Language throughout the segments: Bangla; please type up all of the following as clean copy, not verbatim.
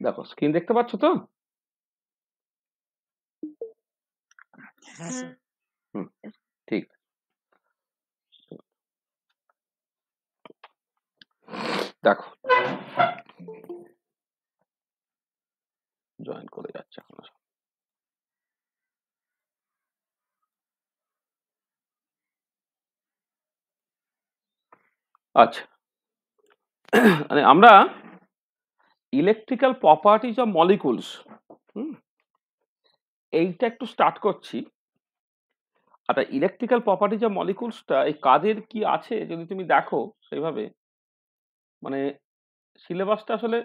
দেখো স্ক্রিন দেখতে পাচ্ছ তো? হ্যাঁ স্যার। হুম, ঠিক। দেখো জয়েন করে যাচ্ছে এখন। আচ্ছা, মানে আমরা ইলেকট্রিক্যাল প্রপার্টিজ অফ মলিকুলস এইটা একটু স্টার্ট করছি। আচ্ছা, ইলেকট্রিক্যাল প্রপার্টিজ অফ মলিকুলসটা এই কাজের কি আছে যদি তুমি দেখো সেইভাবে, মানে সিলেবাসটা আসলে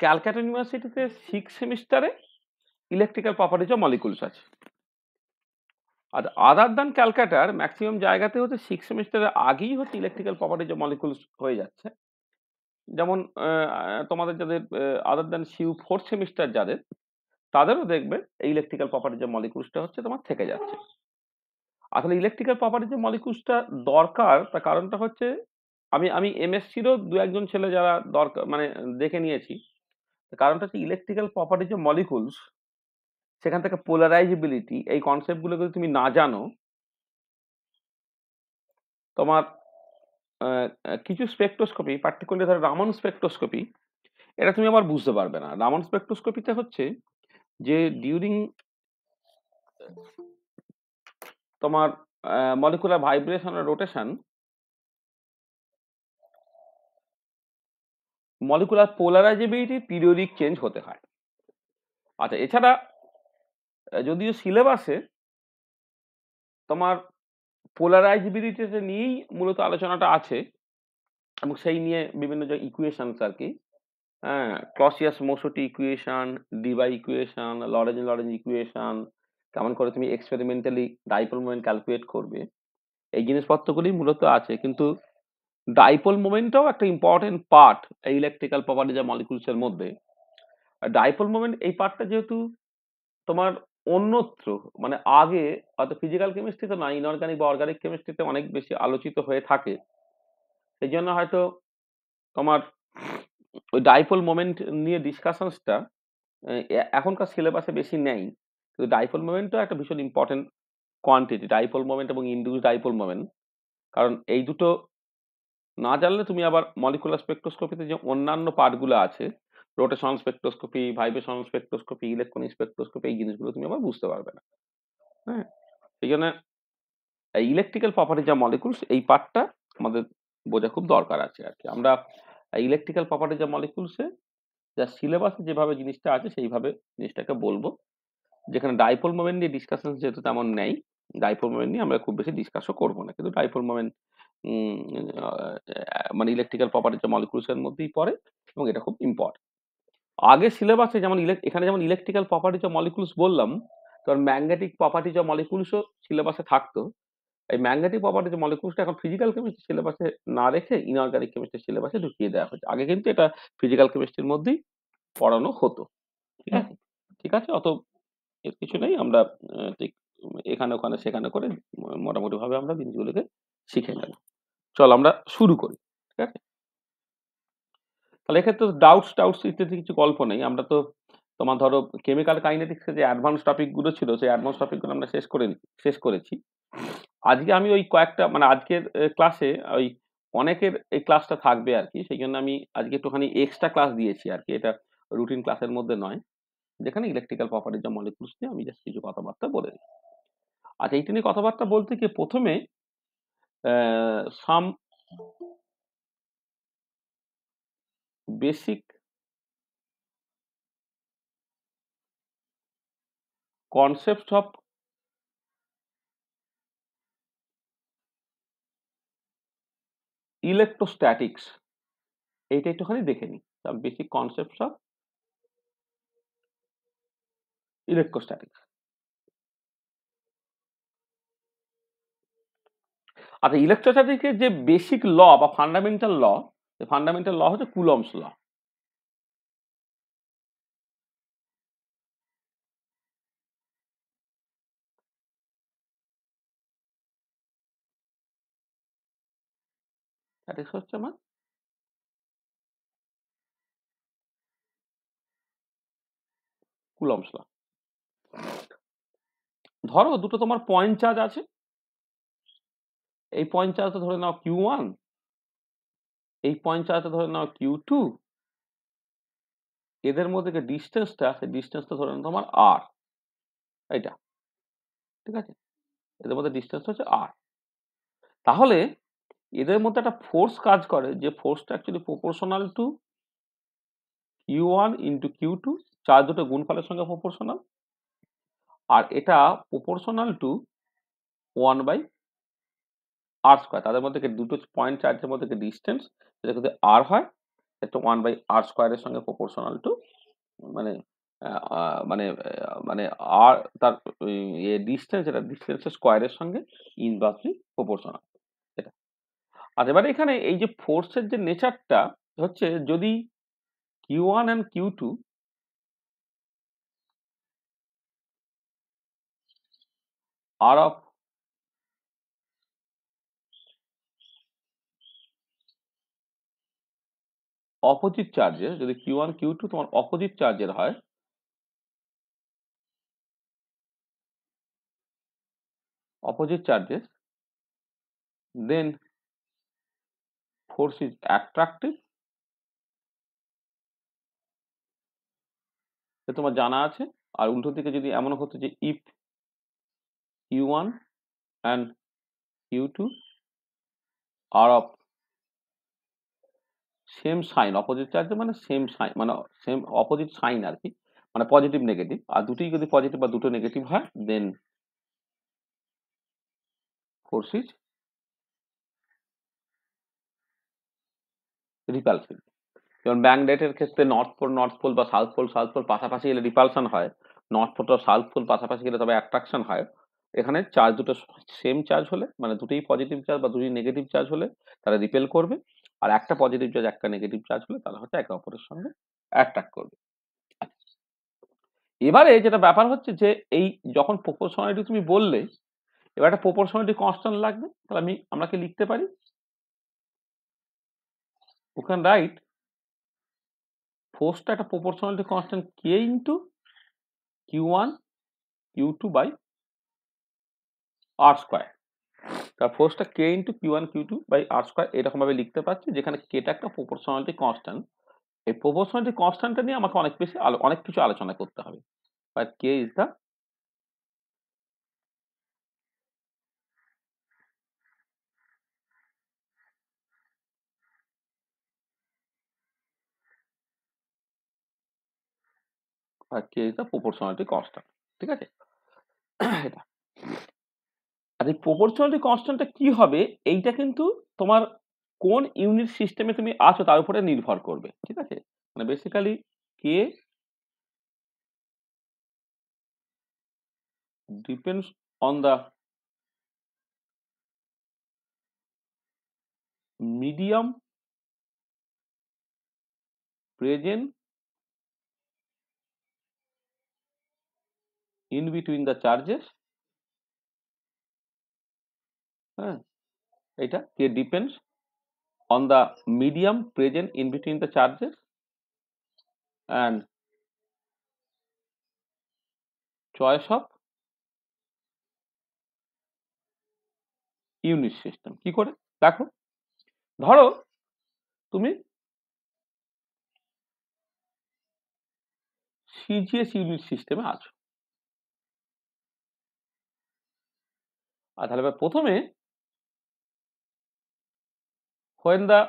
ক্যালকাটা ইউনিভার্সিটিতে 6 সেমিস্টারে ইলেকট্রিক্যাল প্রপার্টিজ অফ মলিকুলস আছে। আর আদার দ্যান ক্যালকাটার ম্যাক্সিমাম জায়গাতে হচ্ছে 6 সেমিস্টারের আগেই হচ্ছে ইলেকট্রিক্যাল প্রপার্টিজ অফ মলিকুলস হয়ে যাচ্ছে। যেমন তোমাদের যাদের other than see you 4th semester যাদের, তাদেরও দেখবে এই ইলেকট্রিক্যাল প্রপার্টিজ অফ মলিকুলসটা হচ্ছে তোমার থেকে যাচ্ছে। আসলে ইলেকট্রিক্যাল প্রপার্টিজ অফ মলিকুলসটা দরকার, তার কারণটা হচ্ছে আমি আমি এমএসসিরও দু একজন ছেলে যারা দরকার মানে দেখে নিয়েছি। কারণটা হচ্ছে ইলেকট্রিক্যাল প্রপার্টিজ অফ মলিকুলস, সেখান থেকে পোলারাইজেবিলিটি এই কনসেপ্ট গুলো যদি তুমি না জানো, তোমার কিছু স্পেকট্রোস্কোপি পার্টিকুলারলি ধরো রামন স্পেকট্রোস্কোপি, এটা তুমি আবার বুঝতে পারবে না। রামন স্পেকট্রোস্কোপিতে হচ্ছে যে ডিউরিং তোমার মলিকুলার ভাইব্রেশন আর রোটেশন মলিকুলার পোলারাইজেবিলিটি পিরিয়ডিক চেঞ্জ হতে হয়। আচ্ছা, এছাড়া যদিও সিলেবাসে তোমার পোলারাইজেবিলিটি নিয়েই মূলত আলোচনাটা আছে এবং সেই নিয়ে বিভিন্ন যে ইকুয়েশনস আর কি, হ্যাঁ, Clausius Mossotti equation, Debye equation, Lorenz Lorenz equation, কেমন করে তুমি এক্সপেরিমেন্টালি ডাইপোল মোমেন্ট ক্যালকুলেট করবে, এই জিনিসপত্রগুলি মূলত আছে। কিন্তু ডাইপোল মোমেন্টটাও একটা ইম্পর্টেন্ট পার্ট এই ইলেকট্রিক্যাল প্রপার্টিজ অফ মলিকুলস এর মধ্যে। আর ডাইপোল মোমেন্ট এই পার্টটা যেহেতু তোমার অন্যত্র, মানে আগে হয়তো ফিজিক্যাল কেমিস্ট্রিতে না, ইনঅর্গানিক বা অর্গানিক কেমিস্ট্রিতে অনেক বেশি আলোচিত হয়ে থাকে, সেই জন্য হয়তো তোমার ওই ডাইপোল মোমেন্ট নিয়ে ডিসকাশনসটা এখনকার সিলেবাসে বেশি নেই। কিন্তু ডাইপোল মোমেন্টও একটা ভীষণ ইম্পর্টেন্ট কোয়ান্টিটি, ডাইপোল মোমেন্ট এবং ইনডিউস ডাইপোল মোমেন্ট। কারণ এই দুটো না জানলে তুমি আবার মলিকুলার স্পেকট্রোস্কোপিতে যে অন্যান্য পার্টগুলো আছে, rotation spectroscopy, vibration spectroscopy, electronic spectroscopy, এই জিনিসগুলো তুমি আবার বুঝতে পারবে না। হ্যাঁ, সেই জন্য এই ইলেকট্রিক্যাল প্রপার্টিজ অফ মলিকুলস এই পার্টটা আমাদের বোঝা খুব দরকার আছে আর কি। আমরা ইলেকট্রিক্যাল প্রপার্টিজ অফ মলিকুলসে যা সিলেবাসে যেভাবে জিনিসটা আছে সেইভাবে জিনিসটাকে বলবো। যেখানে ডাইপোল মোমেন্ট নিয়ে ডিসকাশন যেহেতু তেমন নেই, ডাইপোল মোমেন্ট নিয়ে আমরা খুব বেশি ডিসকাসও করবো না। কিন্তু ডাইপোল মোমেন্ট মানে ইলেকট্রিক্যাল প্রপার্টিজ অফ মলিকুলস এর মধ্যেই পড়ে এবং এটা খুব ইম্পর্টেন্ট। আগে সিলেবাসে যেমন এখানে যেমন ইলেকট্রিক্যাল প্রপার্টিজ অফ মলিকুলস বললাম, তখন ম্যাগনেটিক প্রপার্টিজ অফ মলিকুলসও সিলেবাসে থাকতো। এই ম্যাগনেটিক প্রপার্টিজ অফ মলিকুলসটা এখন ফিজিক্যাল কেমিস্ট্রি সিলেবাসে না রেখে ইনঅর্গানিক কেমিস্ট্রি সিলেবাসে ঢুকিয়ে দেওয়া হয়েছে। আগে কিন্তু এটা ফিজিক্যাল কেমিস্ট্রির মধ্যেই পড়ানো হতো। ঠিক আছে, ঠিক আছে, অত এর কিছু নেই। আমরা ঠিক এখানে ওখানে সেখানে করে মোটামুটি ভাবে আমরা জিনিসগুলোকে শিখে নেব। চল আমরা শুরু করি। ঠিক আছে, তাহলে এক্ষেত্রে ডাউটস টাউটস ইত্যাদি কিছু গল্প নেই। আমরা তো তোমার ধরো কেমিক্যাল কাইনেটিক্সে যে অ্যাডভান্স টপিক গুলো ছিল, সেই অ্যাডভান্স টপিক গুলো আমরা শেষ করেছি। আজকে আমি ওই কয়েকটা মানে আজকের ক্লাসে ওই অনেকের এই ক্লাসটা থাকবে আর কি, সেই জন্য আমি আজকে একটুখানি এক্সট্রা ক্লাস দিয়েছি আর কি। এটা রুটিন ক্লাসের মধ্যে নয়, যেখানে ইলেকট্রিক্যাল প্রপার্টিজ অফ মলিকুলস নিয়ে আমি জাস্ট কিছু কথাবার্তা বলে দিই। আচ্ছা, এইটা নিয়ে কথাবার্তা বলতে গিয়ে প্রথমে some basic concept of electrostatics, এইটা একটুখানি দেখে নিই। Basic concept of electrostatics. আচ্ছা, ইলেকট্রোস্ট্যাটিক্সের যে বেসিক ল বা ফান্ডামেন্টাল ল হচ্ছে কুলম্বস ল। স্ট্যাটিক্স হচ্ছে আমার কুলম্বস ল। ধরো দুটো তোমার পয়েন্ট চার্জ আছে, এই পয়েন্ট চার্জটা ধরে নাও Q1, এই পয়েন্ট চার্জটা ধরে নাও Q2, এদের মধ্যে যে ডিস্টেন্সটা, সেই ডিস্টেন্সটা ধরে নাও তোমার R, এইটা, ঠিক আছে? এদের মধ্যে ডিস্টেন্সটা হচ্ছে R। তাহলে এদের মধ্যে একটা ফোর্স কাজ করে, যে ফোর্সটা actually proportional to Q1 into Q2, charge দুটো গুণফলের সঙ্গে প্রপোর্শনাল, আর এটা প্রপোর্শনাল টু 1/r²। তাদের মধ্যে দুটো পয়েন্ট চার্জের মধ্যে ডিস্টেন্স, যেটা যদি R হয়, এটা 1/r² এর সঙ্গে প্রপোর্শনাল টু, মানে মানে মানে আর তার ডিস্টেন্স, এটা ডিস্টেন্সের স্কোয়ারের সঙ্গে ইনভার্সলি প্রপোর্শনাল, এটা। আর এবারে এখানে এই যে ফোর্সের যে নেচারটা হচ্ছে, যদি Q1 and Q2 are of opposite চার্জের, যদি Q1 Q2 তোমার অপোজিট চার্জের হয়, opposite charges, then force is attractive. তোমার জানা আছে। আর উল্টো দিকে যদি এমন হতো যে if Q1 and Q2 are of same sign, opposite charge মানে সেম সাইন, মানে সেম অপোজিট সাইন আর কি, মানে পজিটিভ নেগেটিভ, আর দুটোই যদি পজিটিভ বা দুটো নেগেটিভ হয়, দেন ফোর্স ইজ রিপালসিভ। যেমন ম্যাগনেটের ক্ষেত্রে নর্থ পোল বা সাউথ পোল পাশাপাশি গেলে রিপালশন হয়, নর্থ পোল বা সাউথ পোল পাশাপাশি গেলে তবে অ্যাট্রাকশন হয়। এখানে চার্জ দুটো সেম চার্জ হলে, মানে দুটোই পজিটিভ চার্জ বা দুটোই নেগেটিভ চার্জ হলে তারা রিপেল করবে, আর একটা পজিটিভ চার্জ একটা নেগেটিভ চার্জ হলে তারা হচ্ছে একে অপরের সঙ্গে অ্যাট্রাক্ট করবে। এবারে যেটা ব্যাপার হচ্ছে যে এই যখন প্রপোর্শনালিটি তুমি বললে, এবার একটা প্রপোর্শনালিটি কনস্ট্যান্ট লাগবে, তাহলে আমরা কি লিখতে পারি, we can write ফোর্সটা একটা proportionality constant K into Q1 Q2 by R²। তার ফোর্সটা K into Q1 Q2 by R², এরকম ভাবে লিখতে পারছি, যেখানে Kটা একটা প্রপোর্শনালিটি কনস্ট্যান্ট। এই প্রপোর্শনালিটি কনস্ট্যান্টটা নিয়ে আমাকে অনেক কিছু আলোচনা করতে হবে। But K is the proportionality constant, ঠিক আছে? এটা, আর এই প্রপোর্শনালিটি কনস্ট্যান্টটা কি হবে, এইটা কিন্তু তোমার কোন ইউনিট সিস্টেমে তুমি আছো তার উপরে নির্ভর করবে, ঠিক আছে? মানে basically K depends on the medium present in between the charges। হ্যাঁ, এটা K depends on the medium present in between the charges and choice of unit system. কি করে দেখো, ধরো তুমি সিজিএস ইউনিট সিস্টেমে আছো, আর তাহলে প্রথমে when the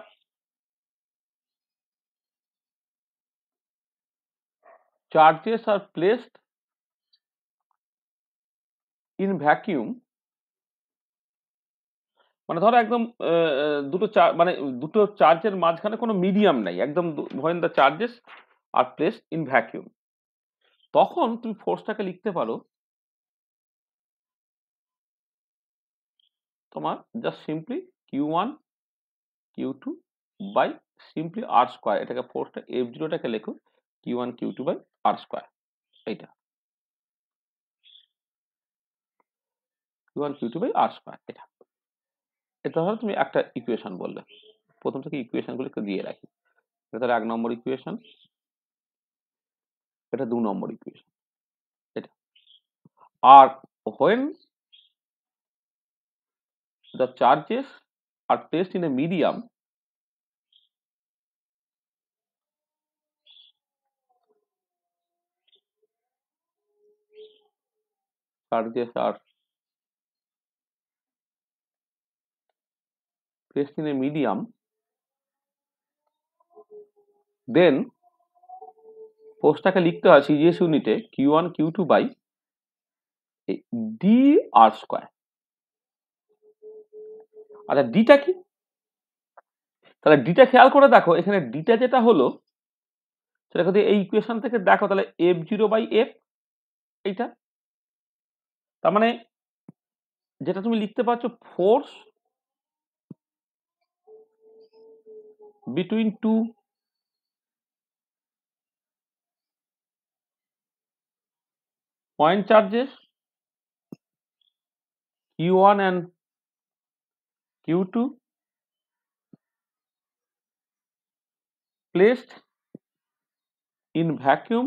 charges are placed in vacuum, মানে ধরো একদম দুটো চার্জের মাঝখানে কোনো মিডিয়াম নাই, একদম when the charges are placed in vacuum, তখন তুমি ফোর্সটাকে লিখতে পারো তোমার just simply Q1 Q2 by simply R²। এটাকে ফোর্সটা F0টাকে লেখো Q1 Q2 বাই R², এইটা Q1 Q2 বাই R²। এটা এটা হলো তুমি একটা ইকুয়েশন বললে। প্রথম থেকে ইকুয়েশন গুলোকে দিয়ে রাখি। এটা তাহলে 1 নম্বর ইকুয়েশন, এটা 2 নম্বর equation. are when the charges are placed in a medium charges are placed in a medium, then ফোর্সটাকে লিখতে হয় সিজিএস ইউনিটে Q1 Q2 by d R square. আচ্ছা ডিটা কি? তাহলে ডিটা খেয়াল করে দেখো, এখানে ডিটা যেটা হলো সেটা যদি এই ইকুয়েশন থেকে দেখো তাহলে F0 বাই এফ, এইটা তার মানে যেটা তুমি লিখতে পারছো force between two point charges Q1 and Q2 placed in vacuum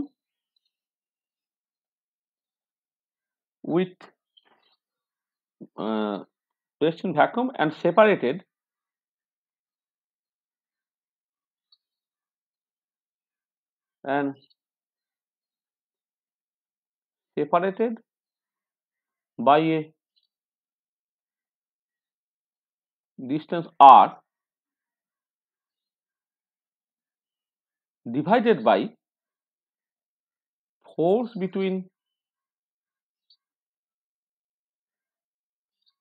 with placed in vacuum and separated by a distance r divided by force between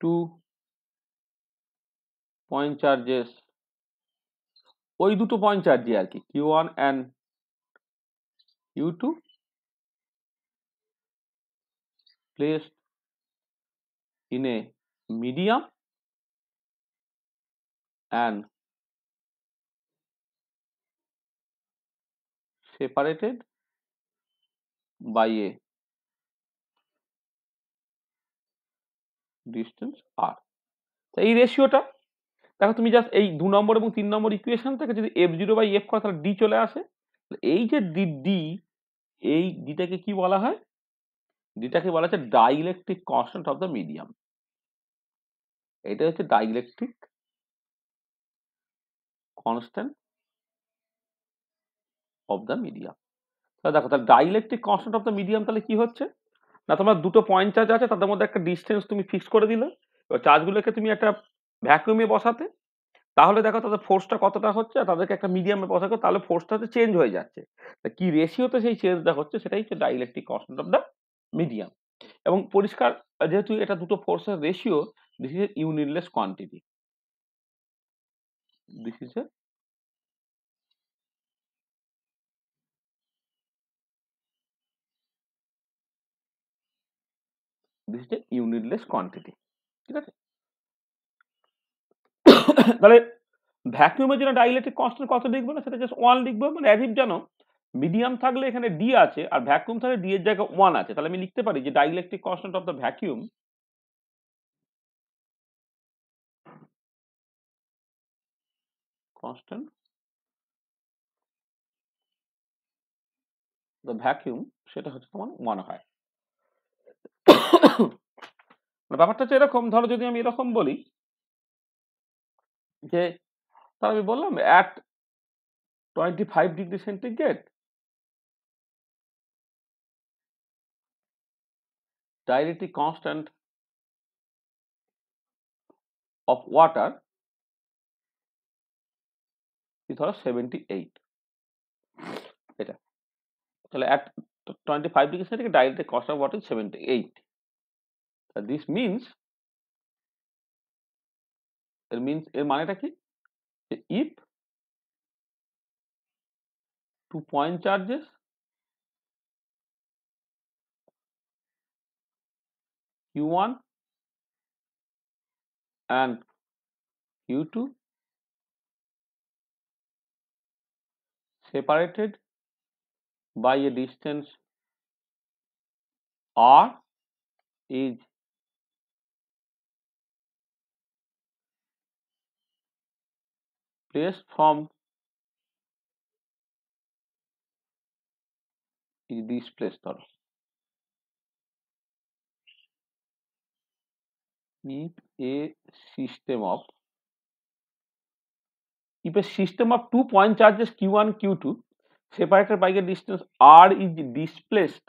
two point charges, ওই দুটো পয়েন্ট চার্জে আর কি, Q1 and Q2 placed in a medium and separated by a distance r। এই রেশিওটা দেখো, তুমি জাস্ট এই 2 নম্বর এবং 3 নম্বর ইকুয়েশন থেকে যদি F0 বাই এফ করো তাহলে ডি চলে আসে। এই যে ডি, এই ডিটাকে কি বলা হয়? ডিটাকে বলা হচ্ছে dielectric constant of the medium. এটা হচ্ছে dielectric constant of the medium. তাহলে দেখো, তাহলে dielectric constant of the medium তাহলে কি হচ্ছে না, তোমার দুটো পয়েন্ট চার্জ আছে, তাদের মধ্যে একটা ডিস্টেন্স তুমি ফিক্স করে দিলে, এবার চার্জগুলোকে তুমি একটা ভ্যাকুয়ামে বসাতে, তাহলে দেখো তাদের ফোর্সটা কতটা হচ্ছে, আর তাদেরকে একটা মিডিয়ামে বসাতে, তাহলে ফোর্সটা চেঞ্জ হয়ে যাচ্ছে। কি রেশিওতে সেই চেঞ্জটা হচ্ছে সেটাই হচ্ছে dielectric constant of the medium. এবং পরিষ্কার, যেহেতু এটা দুটো ফোর্সের ratio, this is a unitless quantity, this is a unitless quantity. ঠিক আছে? তাহলে ভ্যাকুয়ামের জন্য ডাইইলেকট্রিক কনস্ট্যান্ট কত লিখবো না, সেটা জাস্ট 1 লিখবো। মানে অ্যাজ ইফ জানো মিডিয়াম থাকলে এখানে ডি আছে আর ভ্যাকুয়াম থাকলে ডি এর জায়গায় 1 আছে, তাহলে আমি লিখতে পারি যে dielectric constant of the vacuum constant the vacuum সেটা হচ্ছে তোমার 1 হয়। ব্যাপারটা হচ্ছে এরকম, ধরো যদি আমি এরকম বলি যে, তাহলে আমি বললাম at 25 degree centigrade dielectric constant of water ধরো 78, এটা তাহলে at 25 degree centigrade dielectric constant of water 78। This means, এর মানেটা কি, if two point charges Q1 and Q2 separated by a distance r is placed from is this place ধরো, if a system of 2 point charges q1 q2 separated by a distance r is displaced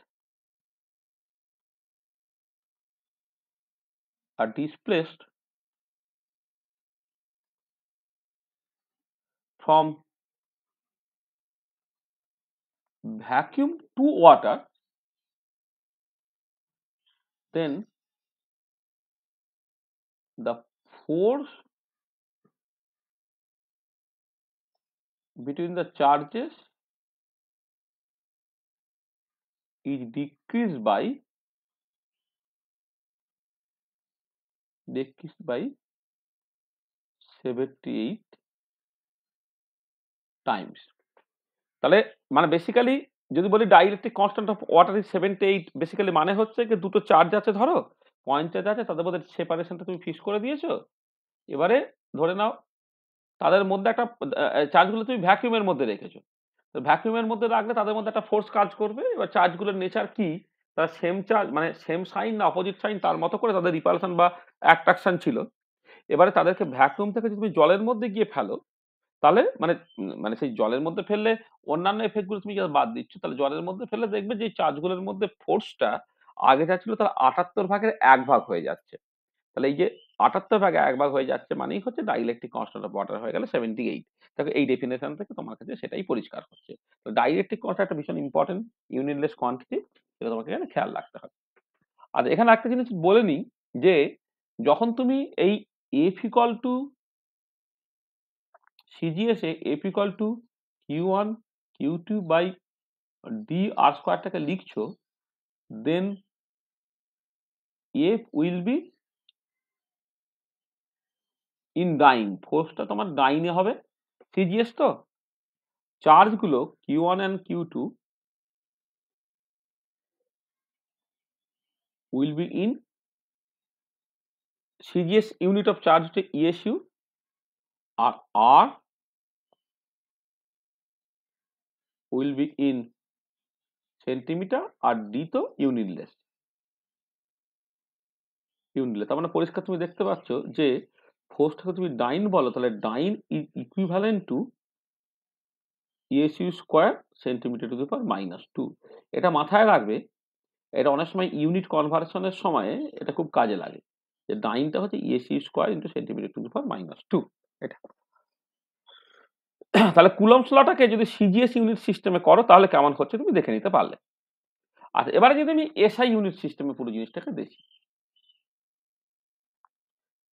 from vacuum to water, then the force between the charges is decreased by 78 times. তাহলে মানে বেসিক্যালি যদি বলি dielectric constant of water is 78, basically মানে হচ্ছে যে দুটো চার্জ আছে, ধরো পয়েন্ট চার্জ আছে, তাদের মধ্যে সেপারেশনটা তুমি ফিক্স করে দিয়েছো। এবারে ধরে নাও তাদের মধ্যে একটা চার্জগুলো তুমি ভ্যাকুয়ামের মধ্যে রেখেছো। তো ভ্যাকুয়ামের মধ্যে রাখলে তাদের মধ্যে একটা ফোর্স কাজ করবে। এবার চার্জগুলোর নেচার কি, তারা সেম চার্জ মানে সেম সাইন না অপোজিট সাইন তার মতো করে তাদের রিপালশন বা অ্যাট্রাকশন ছিল। এবারে তাদেরকে ভ্যাকুয়াম থেকে যদি তুমি জলের মধ্যে গিয়ে ফেলো, তাহলে মানে মানে সেই জলের মধ্যে ফেললে অন্যান্য এফেক্ট গুলো তুমি বাদ দিচ্ছ, তাহলে জলের মধ্যে ফেললে দেখবে যে চার্জগুলোর মধ্যে ফোর্সটা আগে যা ছিল তার 78 ভাগের 1 ভাগ হয়ে যাচ্ছে। তাহলে এই যে 78 ভাগে 1 ভাগ হয়ে যাচ্ছে মানেই হচ্ছে ডাইইলেকট্রিক কনস্ট্যান্ট অফ ওয়াটার হয়ে গেল 78। দেখো এই ডেফিনেশন থেকে তোমার কাছে সেটাই পরিষ্কার হচ্ছে। তো ডাইইলেকট্রিক কনস্ট্যান্ট একটা ভীষণ ইম্পর্টেন্ট ইউনিটলেস কোয়ান্টিটি, এটা তোমাকে এখানে খেয়াল রাখতে হবে। আর এখানে একটা জিনিস বলে নিই যে যখন তুমি এই F ইকুয়াল টু CGS এ F equal to Q1 Q2 by d r স্কোয়ারটাকে লিখছো, then F will be in dyne, ফোর্সটা তোমার ডাইনে হবে। CGS তো চার্জগুলো Q1 and Q2 will be in CGS unit of charge হচ্ছে ESU, আর R will be in centimetre, আর D তো ইউনিটলেস। তার মানে পরিষ্কার তুমি দেখতে পাচ্ছ যে ফোর্সটাকে তুমি ডাইন বলো, তাহলে dyne is equivalent to ESU square centimetre to the power -2। এটা মাথায় রাখবে, এটা অনেক সময় ইউনিট কনভার্সনের সময় এটা খুব কাজে লাগে, যে ডাইনটা হচ্ছে ESU square into centimetre to the power -2 এটা। তাহলে কুলম্বস লটাকে যদি সিজিএস ইউনিট সিস্টেমে করো তাহলে কেমন হচ্ছে তুমি দেখে নিতে পারলে। আচ্ছা, এবারে যদি আমি এসআই ইউনিট সিস্টেমে পুরো জিনিসটাকে দেখি,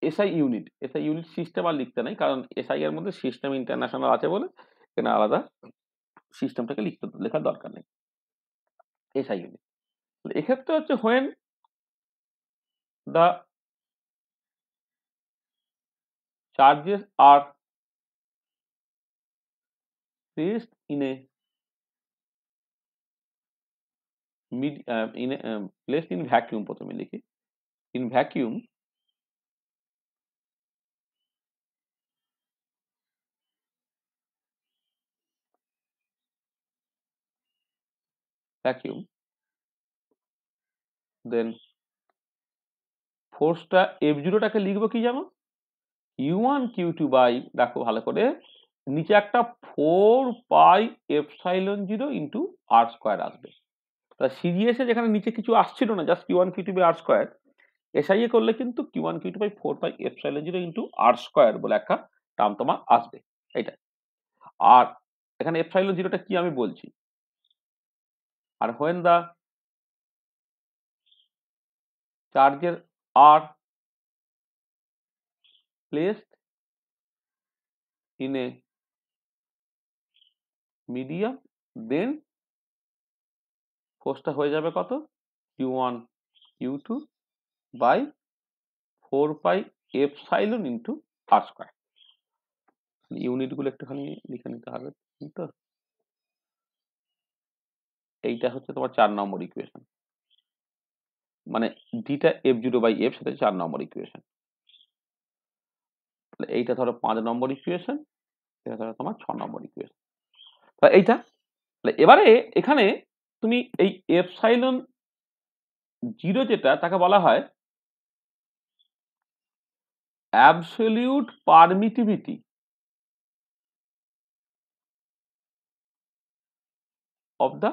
এসআই ইউনিট সিস্টেম আর লিখতে নাই, কারণ এসআই এর মধ্যে সিস্টেম ইন্টারন্যাশনাল আছে বলে এখানে আলাদা সিস্টেমটাকে লেখার দরকার নেই। এসআই ইউনিট এক্ষেত্রে হচ্ছে when the charges are placed in a placed in vacuum, প্রথমে লিখি in vacuum then ফোর্সটা F0টাকে লিখবো কি জানো, Q1 Q2 বাই, দেখো ভালো করে নিচে একটা 4 pi epsilon 0 into r square আসবে। তা সিজিএস এ যেখানে নিচে কিছু আসছিল না, just Q1 Q2 by r square, SI এ করলে কিন্তু Q1 Q2 by 4 pi epsilon 0 into r square বলে একটা টার্ম তোমার আসবে এইটা। আর এখানে এপসাইলন 0টা কি আমি বলছি। আর হোয়েন দা চার্জের আর placed in a medium, then ফোর্সটা হয়ে যাবে কত, Q1 Q2 by 4 pi epsilon into r square. Unit গুলো একটুখানি লিখে নিতে হবে তো। এইটা হচ্ছে তোমার 4 নম্বর ইকুয়েশন, মানে ডিটা F0 বাই এফ, সেটা 4 নম্বর ইকুয়েশন। এইটা ধরো 5 নম্বর ইকুয়েশন, এটা ধরো তোমার 6 নম্বর ইকুয়েশন। এইটা এবারে এখানে তুমি এই এপসাইলন 0 যেটা তাকে বলা হয় absolute permittivity of the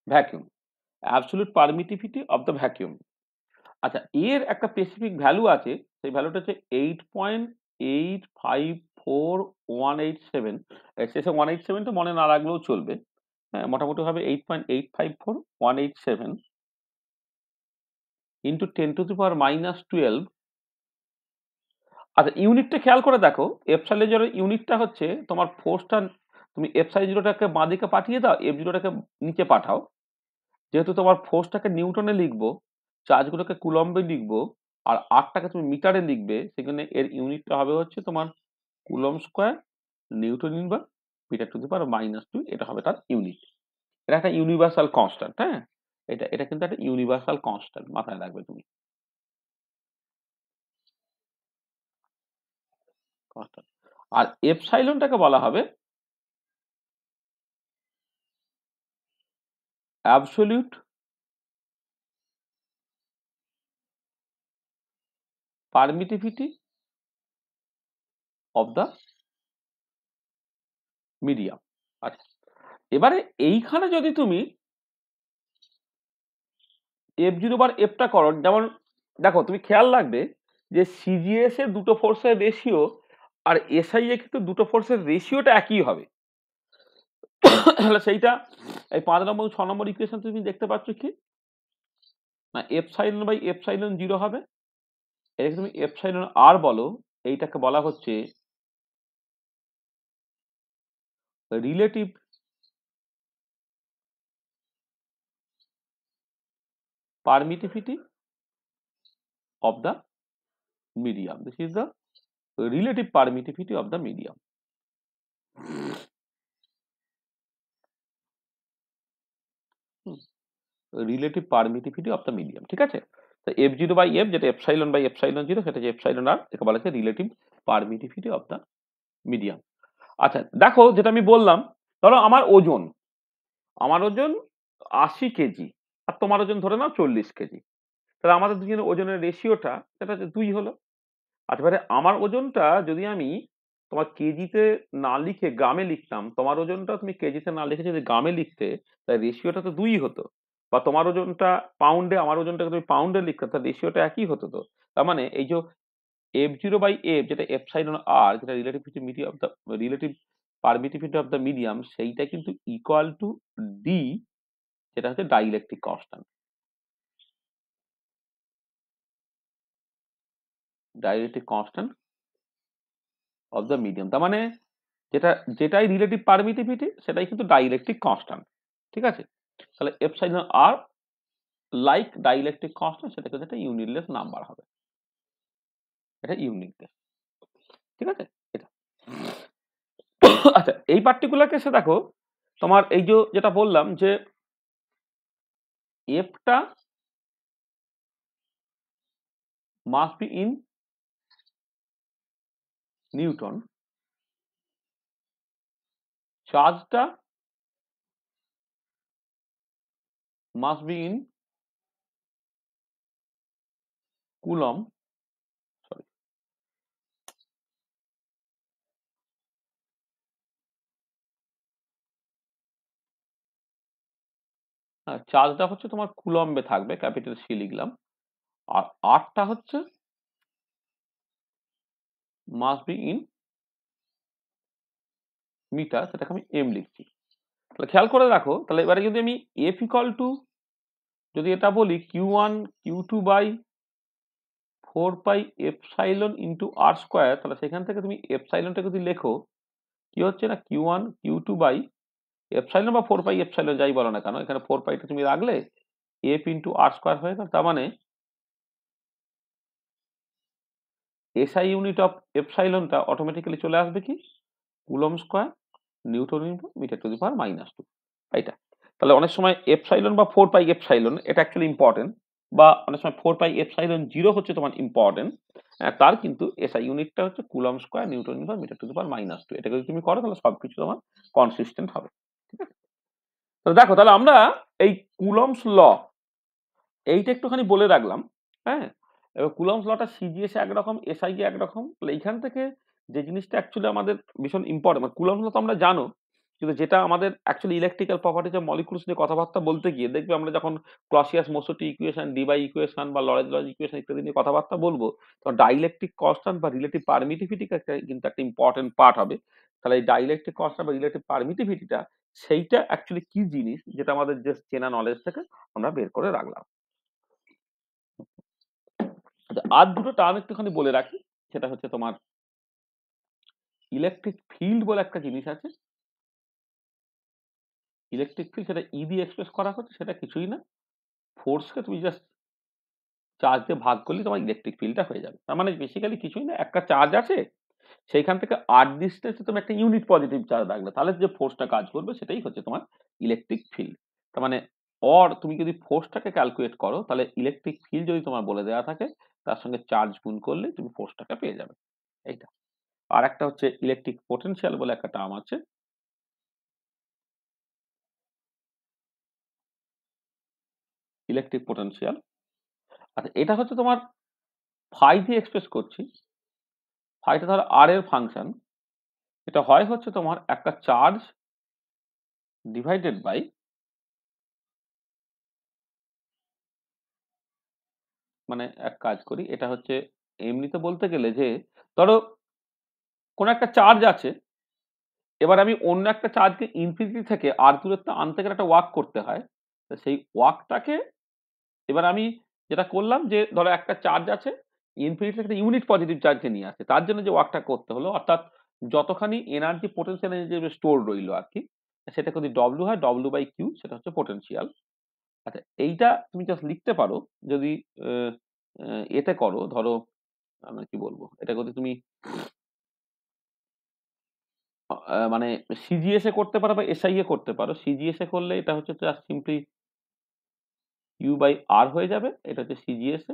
vacuum, absolute permittivity of the vacuum। আচ্ছা, এর একটা স্পেসিফিক ভ্যালু আছে, সেই ভ্যালুটা হচ্ছে 8.854187। শেষে 187 টা মনে না রাখলেও চলবে। হ্যাঁ, মোটামুটি হবে 8.854187 ইন্টু 10⁻⁻12। আচ্ছা, ইউনিটটা খেয়াল করে দেখো, এপসাইলন জিরোর ইউনিটটা হচ্ছে তোমার ফোর্সটা, তুমি এপসাইলন জিরোটাকে বাঁ দিকে পাঠিয়ে দাও, এফ জিরোটাকে নিচে পাঠাও। যেহেতু তোমার ফোর্সটাকে নিউটনে লিখবো, চার্জগুলোকে কুলম্বে লিখবো, আর আরটাকে তুমি মিটারে লিখবে, সেখানে এর ইউনিটটা হবে হচ্ছে তোমার coulomb square newton inverse metre to the power -2, এটা হবে তার ইউনিট। এটা একটা ইউনিভার্সাল কনস্ট্যান্ট। হ্যাঁ, এটা কিন্তু একটা ইউনিভার্সাল কনস্ট্যান্ট, মাথায় রাখবে তুমি কনস্ট্যান্ট। আর এপসাইলনটাকে বলা হবে absolute permittivity of the medium. আচ্ছা, এবারে এইখানে যদি তুমি এফ জিরো বার এফটা করো, যেমন দেখো তুমি খেয়াল রাখবে যে সিজিএস এর দুটো ফোর্সের রেশিও আর এসআই এ কিন্তু দুটো ফোর্সের রেশিওটা একই হবে। তাহলে সেইটা এই 5 নম্বর 6 নম্বর ইকুয়েশন তুমি দেখতে পাচ্ছ কি না, এপসাইলন বাই এপসাইলন জিরো হবে। এটাকে তুমি এপসাইলন আর বলো, এইটাকে বলা হচ্ছে relative permittivity of the medium. This is the relative permittivity of the medium. Relative permittivity of the medium. ঠিক আছে, তো এফ জিরো বাই এফ, যেটা এপসাইলন বাই এপসাইলন জিরো, সেটা যে এপসাইলন আর, একে বলা হচ্ছে relative permittivity of the medium. আচ্ছা দেখো, যেটা আমি বললাম, ধরো আমার ওজন 80 কেজি, আর তোমার ওজন ধরে নাও 40 কেজি, তাহলে আমাদের দুজনের ওজনের রেশিওটা সেটা হচ্ছে 2 হলো। আচ্ছা, এবারে আমার ওজনটা যদি আমি তোমার কেজিতে না লিখে গ্রামে লিখতাম, তোমার ওজনটা তুমি কেজিতে না লিখে যদি গ্রামে লিখতে, তাই রেশিওটা তো 2 হতো। বা তোমার ওজনটা পাউন্ডে, আমার ওজনটাকে তুমি পাউন্ডে লিখতে, তার রেশিওটা একই হতো। তো তার মানে এই যে এফ জিরো বাই এফ, যেটা এপসাইলন আর, যেটা relativity of the relative permittivity of the medium, সেইটা কিন্তু ইকুয়াল টু ডি, যেটা হচ্ছে dielectric constant. Dielectric constant of the medium, তার মানে যেটাই রিলেটিভ পারমিটিভিটি সেটাই কিন্তু ডাইইলেকট্রিক কনস্ট্যান্ট। ঠিক আছে, তাহলে এপসাইলন আর লাইক ডাইইলেকট্রিক কনস্ট্যান্ট, সেটা কিন্তু একটা ইউনিটলেস নাম্বার হবে, এটা ইউনিটলেস। ঠিক আছে, এটা। আচ্ছা, এই পার্টিকুলার কেসে দেখো, তোমার এই যে যেটা বললাম যে এফটা মাস্ট বি ইন নিউটন, চার্জটা must be in coulomb, sorry, হ্যাঁ, চার্জটা হচ্ছে তোমার কুলম্বে থাকবে, ক্যাপিটাল সি লিখলাম। আর আরটা হচ্ছে মাস্ট বি ইন মিটার, সেটাকে আমি এম লিখছি। তাহলে খেয়াল করে রাখো, তাহলে এবারে যদি আমি এফ ইকুয়াল টু, যদি এটা বলি Q1 Q2 by 4 pi epsilon into r square, তাহলে সেখান থেকে তুমি এপসাইলনটা যদি লেখো, কি হচ্ছে না, Q1 Q2 বাই এপসাইলন বা 4 পাই এপসাইলন যাই বলো না কেন, এখানে 4 পাইটা তুমি রাখলে এফ ইন্টু আর স্কোয়ার হয়ে গেল। তার মানে এসআই ইউনিট অফ এপসাইলনটা অটোমেটিক্যালি চলে আসবে কি, coulomb square newton into metre to the power -2, এইটা। তাহলে অনেক সময় এপসাইলন বা 4 পাই এপসাইলন, এটা অ্যাকচুয়ালি ইম্পর্টেন্ট, বা অনেক সময় 4 পাই এপসাইলন জিরো হচ্ছে তোমার ইম্পর্টেন্ট, তার কিন্তু এসআই ইউনিটটা হচ্ছে coulomb square newton inverse metre to the power -2। এটা যদি তুমি করো, তাহলে সবকিছু তোমার কনসিস্টেন্ট হবে। ঠিক আছে, তাহলে দেখো, তাহলে আমরা এই কুলমস ল এইটা একটুখানি বলে রাখলাম। হ্যাঁ, এবার কুলম্বস লটা সিজিএস একরকম, এসআই একরকম। তাহলে এইখান থেকে যে জিনিসটা অ্যাকচুয়ালি আমাদের ভীষণ ইম্পর্টেন্ট, মানে কুলম্বস ল তো আমরা জানো, কিন্তু যেটা আমাদের actually electrical properties of molecules নিয়ে কথাবার্তা বলতে গিয়ে দেখবে আমরা যখন ক্লসিয়াস মোসোটি ইকুয়েশন, ডিবাই ইকুয়েশন বা লরেন্জ লজ ইকুয়েশন ইত্যাদি নিয়ে কথাবার্তা বলবো, তখন ডাইইলেকট্রিক কনস্ট্যান্ট বা রিলেটিভ পারমিটিভিটি কিন্তু একটা ইম্পর্টেন্ট পার্ট হবে। তাহলে এই ডাইইলেকট্রিক কনস্ট্যান্ট বা রিলেটিভ পারমিটিভিটিটা সেইটা অ্যাকচুয়ালি কি জিনিস, যেটা আমাদের যে চেনা নলেজ থেকে আমরা বের করে রাখলাম। আর দুটো টার্ম একটুখানি বলে রাখি, সেটা হচ্ছে তোমার ইলেকট্রিক ফিল্ড বলে একটা জিনিস আছে। ইলেকট্রিক ফিল্ড সেটা ই দিয়ে এক্সপ্রেস করা হচ্ছে, সেটা কিছুই না, ফোর্সকে তুমি জাস্ট চার্জ দিয়ে ভাগ করলে তোমার ইলেকট্রিক ফিল্ডটা হয়ে যাবে। তার মানে বেসিক্যালি কিছুই না, একটা চার্জ আছে, সেইখান থেকে আর ডিস্টেন্সে তুমি একটা ইউনিট পজিটিভ চার্জ রাখলে, তাহলে যে ফোর্সটা কাজ করবে সেটাই হচ্ছে তোমার ইলেকট্রিক ফিল্ড। তার মানে তুমি যদি ফোর্সটাকে ক্যালকুলেট করো, তাহলে ইলেকট্রিক ফিল্ড যদি তোমার বলে দেওয়া থাকে, তার সঙ্গে চার্জ গুণ করলে তুমি ফোর্সটাকে পেয়ে যাবে। এইটা। আর একটা হচ্ছে ইলেকট্রিক পোটেনশিয়াল বলে একটা টার্ম আছে। ইলেকট্রিক পোটেনশিয়াল, আচ্ছা এটা হচ্ছে তোমার ফাই দিয়ে এক্সপ্রেস করছি। ফাইটা ধরো আর এর ফাংশন, এটা হয় হচ্ছে তোমার একটা চার্জ ডিভাইডেড বাই, মানে এক কাজ করি, এটা হচ্ছে এমনিতে বলতে গেলে যে ধরো কোন একটা চার্জ আছে, এবার আমি অন্য একটা চার্জকে ইনফিনিটি থেকে আর দূরত্ব আনতে গেলে একটা ওয়ার্ক করতে হয়। তো সেই ওয়ার্কটাকে এবার আমি যেটা করলাম যে ধরো একটা চার্জ আছে, ইনফিনিটি থেকে একটা ইউনিট পজিটিভ চার্জকে নিয়ে আসছে, তার জন্য যে ওয়ার্কটা করতে হলো, অর্থাৎ যতখানি এনার্জি পোটেনশিয়াল এনার্জি স্টোর রইলো আর কি, সেটা যদি ডব্লিউ হয়, ডব্লিউ বাই কিউ, সেটা হচ্ছে পোটেনশিয়াল। আচ্ছা এইটা তুমি জাস্ট লিখতে পারো যদি আহ, এতে করো, ধরো আমরা কি বলবো, এটা যদি তুমি মানে সিজিএস এ করতে পারো বা এসআই এ করতে পারো। সিজিএস এ করলে এটা হচ্ছে জাস্ট সিম্পলি ইউ বাই আর হয়ে যাবে, এটা হচ্ছে সিজিএস এ।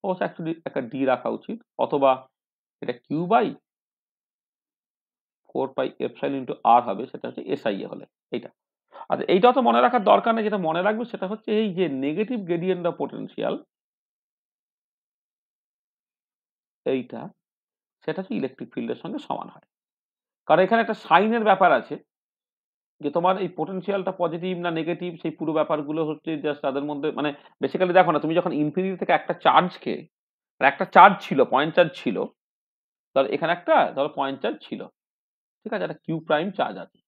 অবশ্য অ্যাকচুয়ালি একটা ডি রাখা উচিত, অথবা এটা q by 4 pi epsilon into r হবে, সেটা হচ্ছে এসআই এ হলে। এইটা আচ্ছা, এইটাও তো মনে রাখার দরকার নেই, যেটা মনে রাখবে সেটা হচ্ছে এই যে নেগেটিভ গ্রেডিয়েন্ট অফ পোটেনশিয়াল, এইটা সেটা হচ্ছে ইলেকট্রিক ফিল্ডের সঙ্গে সমান হয়। কারণ এখানে একটা সাইনের ব্যাপার আছে, যে তোমার এই পোটেনশিয়ালটা পজিটিভ না নেগেটিভ, সেই পুরো ব্যাপারগুলো হচ্ছে জাস্ট তাদের মধ্যে, মানে বেসিক্যালি দেখো না, তুমি যখন ইনফিনিটি থেকে একটা চার্জকে, একটা চার্জ ছিল, পয়েন্ট চার্জ ছিল, ধর এখানে একটা ধরো পয়েন্ট চার্জ ছিল, ঠিক আছে, একটা কিউ প্রাইম চার্জ আছে।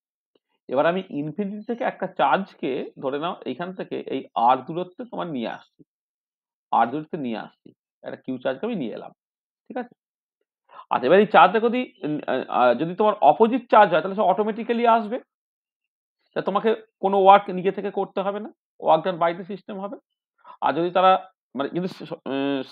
এবার আমি ইনফিনিটি থেকে একটা চার্জকে ধরে নাও এইখান থেকে এই আর দূরত্বে তোমার নিয়ে আসছি, আর দূরত্বে নিয়ে আসছি, একটা কিউ চার্জকে আমি নিয়ে এলাম, ঠিক আছে। আচ্ছা এবার এই চার্জটা যদি তোমার অপোজিট চার্জ হয়, তাহলে সে অটোমেটিক্যালি আসবে, তা তোমাকে কোনো ওয়ার্ক নিজে থেকে করতে হবে না, work done by the system হবে। আর যদি তারা মানে যদি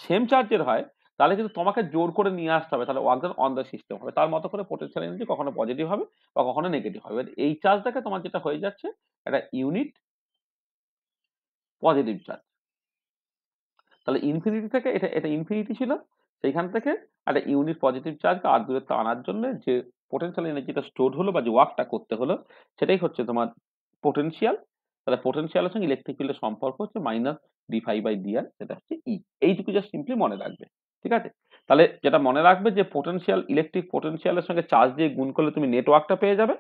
সেম চার্জের হয়, তাহলে কিন্তু তোমাকে জোর করে নিয়ে আসতে হবে, তাহলে work done on the system হবে। তার মতো করে পোটেনশিয়াল এনার্জি কখনো পজিটিভ হবে বা কখনো নেগেটিভ হবে। এই চার্জটাকে তোমার যেটা হয়ে যাচ্ছে একটা ইউনিট পজিটিভ চার্জ। তাহলে ইনফিনিটি থেকে এটা এটা ইনফিনিটি ছিল, সেইখান থেকে একটা ইউনিট পজিটিভ চার্জকে আর দূরত্ব আনার জন্য যে পোটেনশিয়াল এনার্জিটা স্টোর হলো বা যে ওয়ার্কটা করতে হলো, সেটাই হচ্ছে তোমার পোটেনশিয়াল। তাহলে পোটেনশিয়ালের সঙ্গে ইলেকট্রিক ফিল্ডের সম্পর্ক হচ্ছে minus d phi by d r, সেটা হচ্ছে ই। এইটুকু জাস্ট সিম্পলি মনে রাখবে, ঠিক আছে। তাহলে যেটা মনে রাখবে যে পোটেনশিয়াল, ইলেকট্রিক পোটেনশিয়ালের সঙ্গে চার্জ দিয়ে গুণ করলে তুমি নেটওয়ার্কটা পেয়ে যাবে,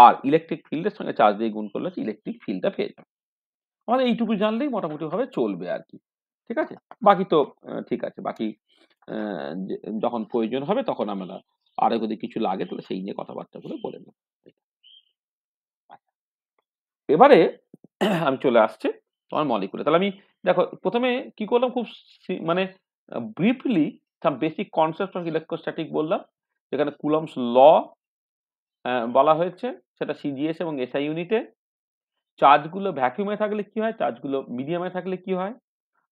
আর ইলেকট্রিক ফিল্ডের সঙ্গে চার্জ দিয়ে গুণ করলে ইলেকট্রিক ফিল্ডটা পেয়ে যাবে। আমাদের এইটুকু জানলেই মোটামুটি ভাবে চলবে আর কি, ঠিক আছে। বাকি তো ঠিক আছে, বাকি যখন প্রয়োজন হবে তখন আমরা আরো যদি কিছু লাগে তাহলে সেই নিয়ে কথাবার্তা গুলো বলে নেব। এবারে আমি চলে আসছি তোমার মলিকুলে। তাহলে আমি দেখো প্রথমে কি করলাম, খুব মানে briefly some basic concept of electrostatic বললাম, যেখানে কুলম্বস ল বলা হয়েছে, সেটা সিজিএস এবং এসআই ইউনিটে। চার্জগুলো ভ্যাকুয়ামে থাকলে কি হয়, চার্জগুলো মিডিয়ামে থাকলে কি হয়,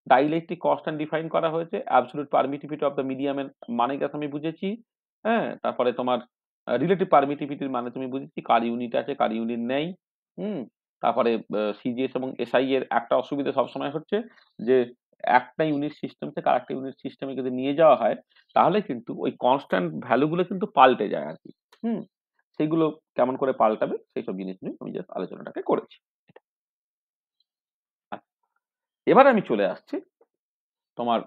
ডাইইলেকট্রিক কনস্ট্যান্ট ডিফাইন করা হয়েছে, অ্যাবসলিউট পারমিটিভিটি অফ দ্য মিডিয়ামের মানে গেছে আমি বুঝেছি। হ্যাঁ, তারপরে তোমার রিলেটিভ পারমিটিভিটির মানে তুমি বুঝেছি, কার ইউনিট আছে কার ইউনিট নেই। হুম, তারপরে সিজিএস এবং এসআই এর একটা অসুবিধা সবসময় হচ্ছে যে একটা ইউনিট সিস্টেম থেকে আরেকটা ইউনিট সিস্টেমে যদি নিয়ে যাওয়া হয়, তাহলে কিন্তু ওই কনস্ট্যান্ট ভ্যালুগুলো কিন্তু পাল্টে যায় আর কি। হুম, সেইগুলো কেমন করে পাল্টাবে সেই সব জিনিস নিয়ে আমি জাস্ট আলোচনাটাকে করেছি। আচ্ছা, এবার আমি চলে আসছি তোমার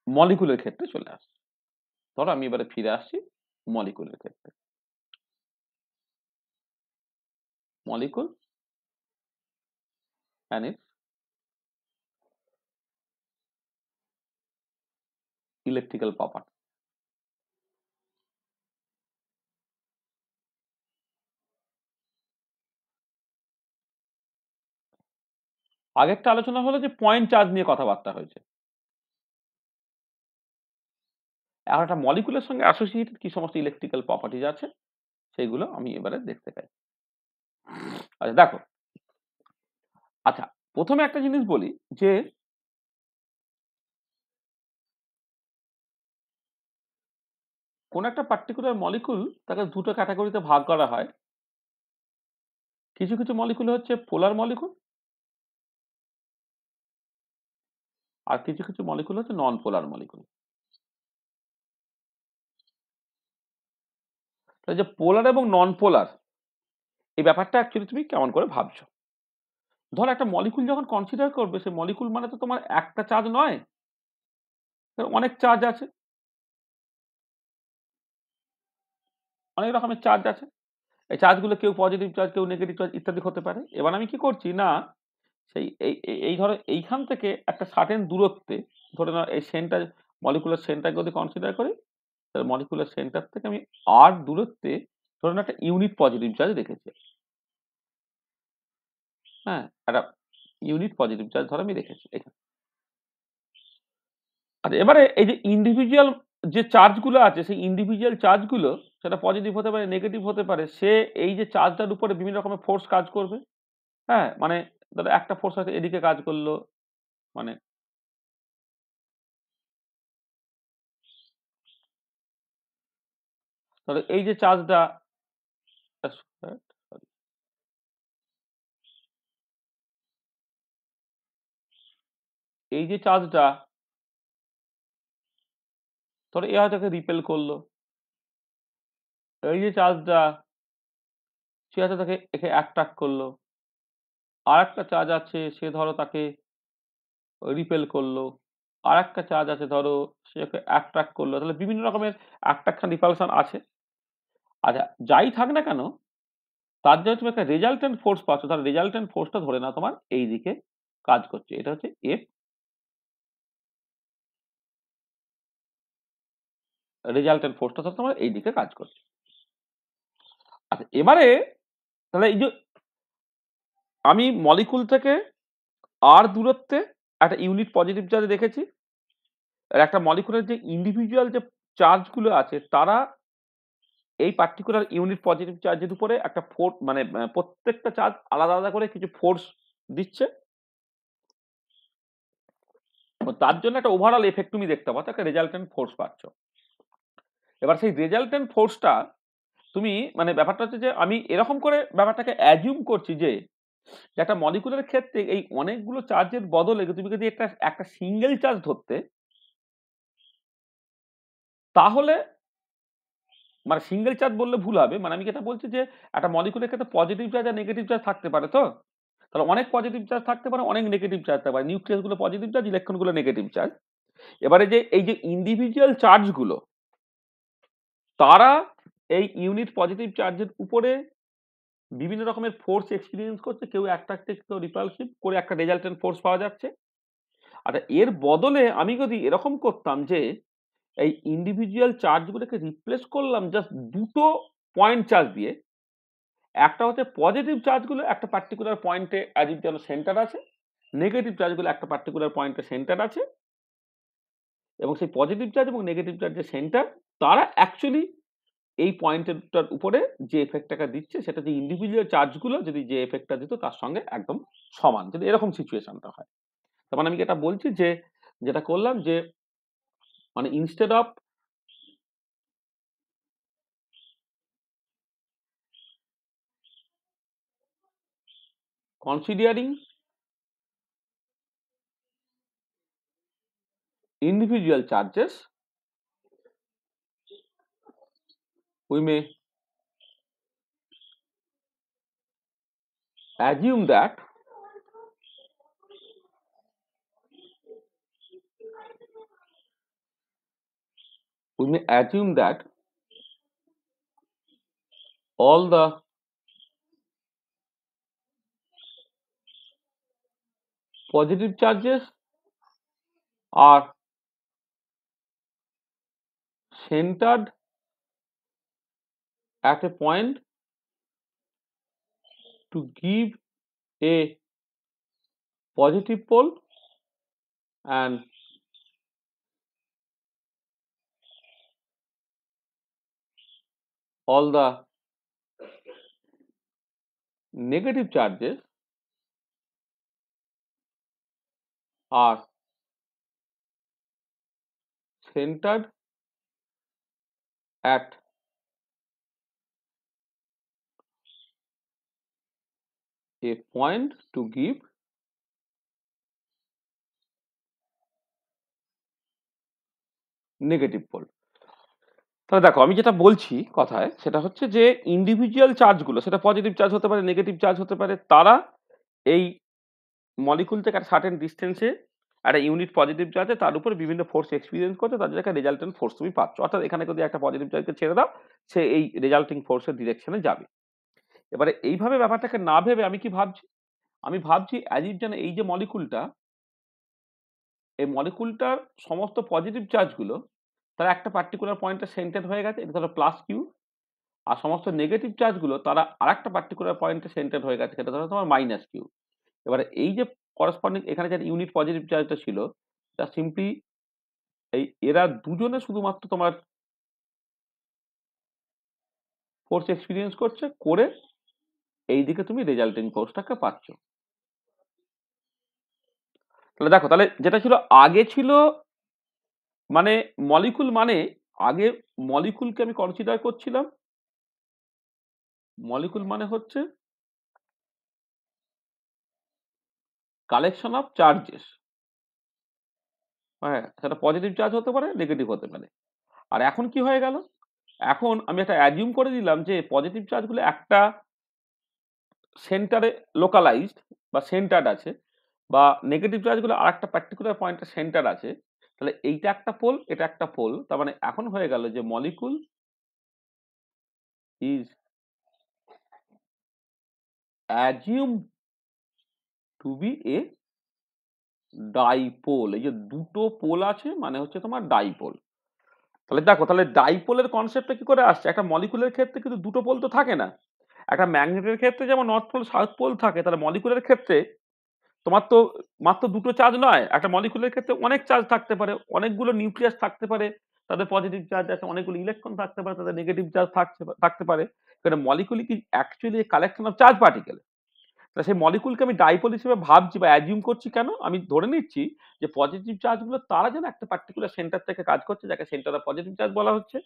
মলিকুলের ক্ষেত্রে চলে আসছে। ধরো আমি এবারে ফিরে আসছি মলিকুলের ক্ষেত্রে। Molecule and its electrical property। আগেরটা আলোচনা হলো যে পয়েন্ট চার্জ নিয়ে কথাবার্তা হয়েছে। এখন একটা মলিকুলের সঙ্গে অ্যাসোসিয়েটেড কি সমস্ত ইলেকট্রিক্যাল প্রপার্টিজ আছে সেইগুলো আমি এবারে দেখতে চাই। আচ্ছা দেখো, আচ্ছা প্রথমে একটা জিনিস বলি যে কোন একটা পার্টিকুলার মলিকুল তাকে দুটো ক্যাটাগরিতে ভাগ করা হয়। কিছু কিছু মলিকুল হচ্ছে পোলার মলিকুল, আর কিছু কিছু মলিকুল হচ্ছে নন পোলার মলিকুল। তাই যে পোলার এবং নন পোলার এই ব্যাপারটা অ্যাকচুয়ালি তুমি কেমন করে ভাবছো? ধর একটা মলিকুল যখন কনসিডার করবে, সে মলিকুল মানে তো তোমার একটা চার্জ নয়, অনেক চার্জ আছে, অনেক রকমের চার্জ আছে। এই চার্জগুলো কেউ পজিটিভ চার্জ, কেউ নেগেটিভ চার্জ ইত্যাদি হতে পারে। এবার আমি কি করছি না, সেই এই ধরো এইখান থেকে একটা সার্টেন দূরত্বে, ধরে নাও এই সেন্টার, মলিকুলার সেন্টারকে যদি কনসিডার করি, তাহলে মলিকুলার সেন্টার থেকে আমি আর দূরত্বে ধরে নাও একটা ইউনিট পজিটিভ চার্জ রেখেছি। হ্যাঁ, একটা ইউনিট পজিটিভ চার্জ ধরো আমি রেখেছি এখানে। আচ্ছা এবারে এই যে ইন্ডিভিজুয়াল যে চার্জগুলো আছে, সেই ইন্ডিভিজুয়াল চার্জগুলো সেটা পজিটিভ হতে পারে, নেগেটিভ হতে পারে, সে এই যে চার্জটার উপরে বিভিন্ন রকমের ফোর্স কাজ করবে। হ্যাঁ, মানে ধরো একটা ফোর্স হয়তো এদিকে কাজ করলো, মানে ধরো এই যে চার্জটা, এই যে চার্জটা ধরো এ হয়তো রিপেল করলো, এই যে চার্জটা সে হয়তো তাকে একে অ্যাট্রাক্ট করলো, আর একটা চার্জ আছে সে ধরো তাকে রিপেল করলো, আর একটা চার্জ আছে ধরো সে ওকে অ্যাট্রাক্ট করলো। তাহলে বিভিন্ন রকমের অ্যাট্রাকশন রিপালশন আছে। আচ্ছা যাই থাক না কেন, তার জন্য তুমি একটা রেজাল্টেন্ট ফোর্স পাচ্ছ, তার রেজাল্টেন্ট ফোর্সটা ধরে নাও তোমার এই দিকে কাজ করছে, এটা হচ্ছে এফ। রেজাল্টেন্ট ফোর্সটা ধরো তোমার এই দিকে কাজ করছে। আচ্ছা এবারে তাহলে এই যে আমি মলিকুল থেকে আর দূরত্বে একটা ইউনিট পজিটিভ চার্জ রেখেছি, আর একটা মলিকুলের যে ইন্ডিভিজুয়াল যে চার্জগুলো আছে তারা এই পার্টিকুলার ইউনিট পজিটিভ চার্জের উপরে একটা ফোর্স, মানে প্রত্যেকটা চার্জ আলাদা আলাদা করে কিছু ফোর্স দিচ্ছে। তার জন্য একটা ওভারঅল এফেক্ট তুমি দেখতে পাচ্ছ, একটা রেজাল্টেন্ট ফোর্স পাচ্ছ। এবার সেই রেজাল্টেন্ট ফোর্সটা তুমি, মানে ব্যাপারটা হচ্ছে যে আমি এরকম করে ব্যাপারটাকে অ্যাজিউম করছি যে একটা মলিকুলের ক্ষেত্রে এই অনেকগুলো চার্জের বদলে তুমি যদি একটা একটা সিঙ্গেল চার্জ ধরতে, তাহলে মানে সিঙ্গেল চার্জ বললে ভুল হবে, মানে আমি যেটা বলছি যে একটা মলিকুলের ক্ষেত্রে পজিটিভ চার্জ আর নেগেটিভ চার্জ থাকতে পারে। তো তাহলে অনেক পজিটিভ চার্জ থাকতে পারে, অনেক নেগেটিভ চার্জ থাকতে পারে, নিউক্লিয়াস গুলো পজিটিভ চার্জ, ইলেকট্রন গুলো নেগেটিভ চার্জ। এবারে যে এই যে ইন্ডিভিজুয়াল চার্জ গুলো, তারা এই ইউনিট পজিটিভ চার্জের উপরে বিভিন্ন রকমের ফোর্স এক্সপিরিয়েন্স করছে, কেউ অ্যাট্রাক্টিভ, কেউ রিপালসিভ করে একটা রেজাল্টেন্ট ফোর্স পাওয়া যাচ্ছে। আচ্ছা এর বদলে আমি যদি এরকম করতাম যে এই ইন্ডিভিজুয়াল চার্জগুলোকে রিপ্লেস করলাম জাস্ট দুটো পয়েন্ট চার্জ দিয়ে, একটা হচ্ছে পজিটিভ চার্জগুলো একটা পার্টিকুলার পয়েন্টে অ্যাজ ইফ যেন সেন্টার আছে, নেগেটিভ চার্জগুলো একটা পার্টিকুলার পয়েন্টে সেন্টার আছে, এবং সেই পজিটিভ চার্জ এবং নেগেটিভ চার্জের সেন্টার তারা অ্যাকচুয়ালি এই পয়েন্টটার উপরে যে এফেক্টটাকে দিচ্ছে, সেটা যে ইন্ডিভিজুয়াল চার্জগুলো যদি যে এফেক্টটা দিত তার সঙ্গে একদম সমান, যদি এরকম সিচুয়েশনটা হয়। তার মানে আমি যেটা বলছি যে যেটা করলাম যে মানে instead of considering individual charges, we may assume that we may assume that all the positive charges are centered at a point to give a positive pole, and all the negative charges are centered at a point to give negative pole. তাহলে দেখো আমি যেটা বলছি কথায় সেটা হচ্ছে যে ইন্ডিভিজুয়াল চার্জগুলো, সেটা পজিটিভ চার্জ হতে পারে, নেগেটিভ চার্জ হতে পারে, তারা এই মলিকুল থেকে একটা সার্টেন ডিস্টেন্সে একটা ইউনিট পজিটিভ চার্জে তার উপরে বিভিন্ন ফোর্স এক্সপিরিয়েন্স করছে, তার জন্য একটা রেজাল্টেন্ট ফোর্স তুমি পাচ্ছ। অর্থাৎ এখানে যদি একটা পজিটিভ চার্জকে ছেড়ে দাও, সে এই রেজাল্টিং ফোর্সের ডিরেকশনে যাবে। এবারে এইভাবে ব্যাপারটাকে না ভেবে আমি কি ভাবছি, আমি ভাবছি অ্যাজ ইফ যেন এই যে মলিকুলটা, এই মলিকুলটার সমস্ত পজিটিভ চার্জগুলো তারা একটা পার্টিকুলার পয়েন্টে সেন্টার হয়ে গেছে, এটা ধরো প্লাস কিউ, আর সমস্ত নেগেটিভ চার্জগুলো তারা আরেকটা পার্টিকুলার পয়েন্টে সেন্টার হয়ে গেছে, সেটা ধরো তোমার মাইনাস কিউ। এবারে এই যে করসপন্ডিং এখানে যে ইউনিট পজিটিভ চার্জটা ছিল, তা সিম্পলি এই এরা দুজনে শুধুমাত্র তোমার ফোর্স এক্সপিরিয়েন্স করছে, করে এইদিকে তুমি রেজাল্টিং ফোর্সটাকে পাচ্ছ। তাহলে দেখো, তাহলে যেটা ছিল আগে ছিল মানে মলিকুল, মানে আগে মলিকুলকে আমি কনসিডার করছিলাম, মলিকুল মানে হচ্ছে কালেকশন অফ চার্জেস। হ্যাঁ, সেটা পজিটিভ চার্জ হতে পারে, নেগেটিভ হতে পারে। আর এখন কি হয়ে গেল, এখন আমি একটা অ্যাজিউম করে দিলাম যে পজিটিভ চার্জগুলো একটা সেন্টারে লোকালাইজড বা সেন্টার্ড আছে, বা নেগেটিভ চার্জগুলো আর একটা পার্টিকুলার পয়েন্টে সেন্টার আছে। তাহলে এইটা একটা পোল, এটা একটা পোল, তার মানে এখন হয়ে গেল যে molecule is assume to be a dipole. এই যে দুটো পোল আছে মানে হচ্ছে তোমার ডাইপোল। তাহলে দেখো, তাহলে ডাইপোলের কনসেপ্টটা কি করে আসছে, একটা মলিকুলের ক্ষেত্রে কিন্তু দুটো পোল তো থাকে না। একটা ম্যাগনেটের ক্ষেত্রে যেমন নর্থ পোল সাউথ পোল থাকে, তাহলে মলিকুলের ক্ষেত্রে তোমার তো মাত্র দুটো চার্জ নয়, একটা মলিকুলের ক্ষেত্রে অনেক চার্জ থাকতে পারে, অনেকগুলো নিউক্লিয়াস থাকতে পারে, তাদের পজিটিভ চার্জ আছে, অনেকগুলো ইলেকট্রন থাকতে পারে, তাদের নেগেটিভ চার্জ থাকতে পারে। কারণ মলিকুল কি actually collection of charge particle. তাহলে সেই মলিকুলকে আমি ডাইপোল হিসেবে ভাবছি বা অ্যাজিউম করছি কেন, আমি ধরে নিচ্ছি যে পজিটিভ চার্জগুলো তারা যেন একটা পার্টিকুলার সেন্টার থেকে কাজ করছে, যাকে সেন্টার অফ পজিটিভ চার্জ বলা হচ্ছে।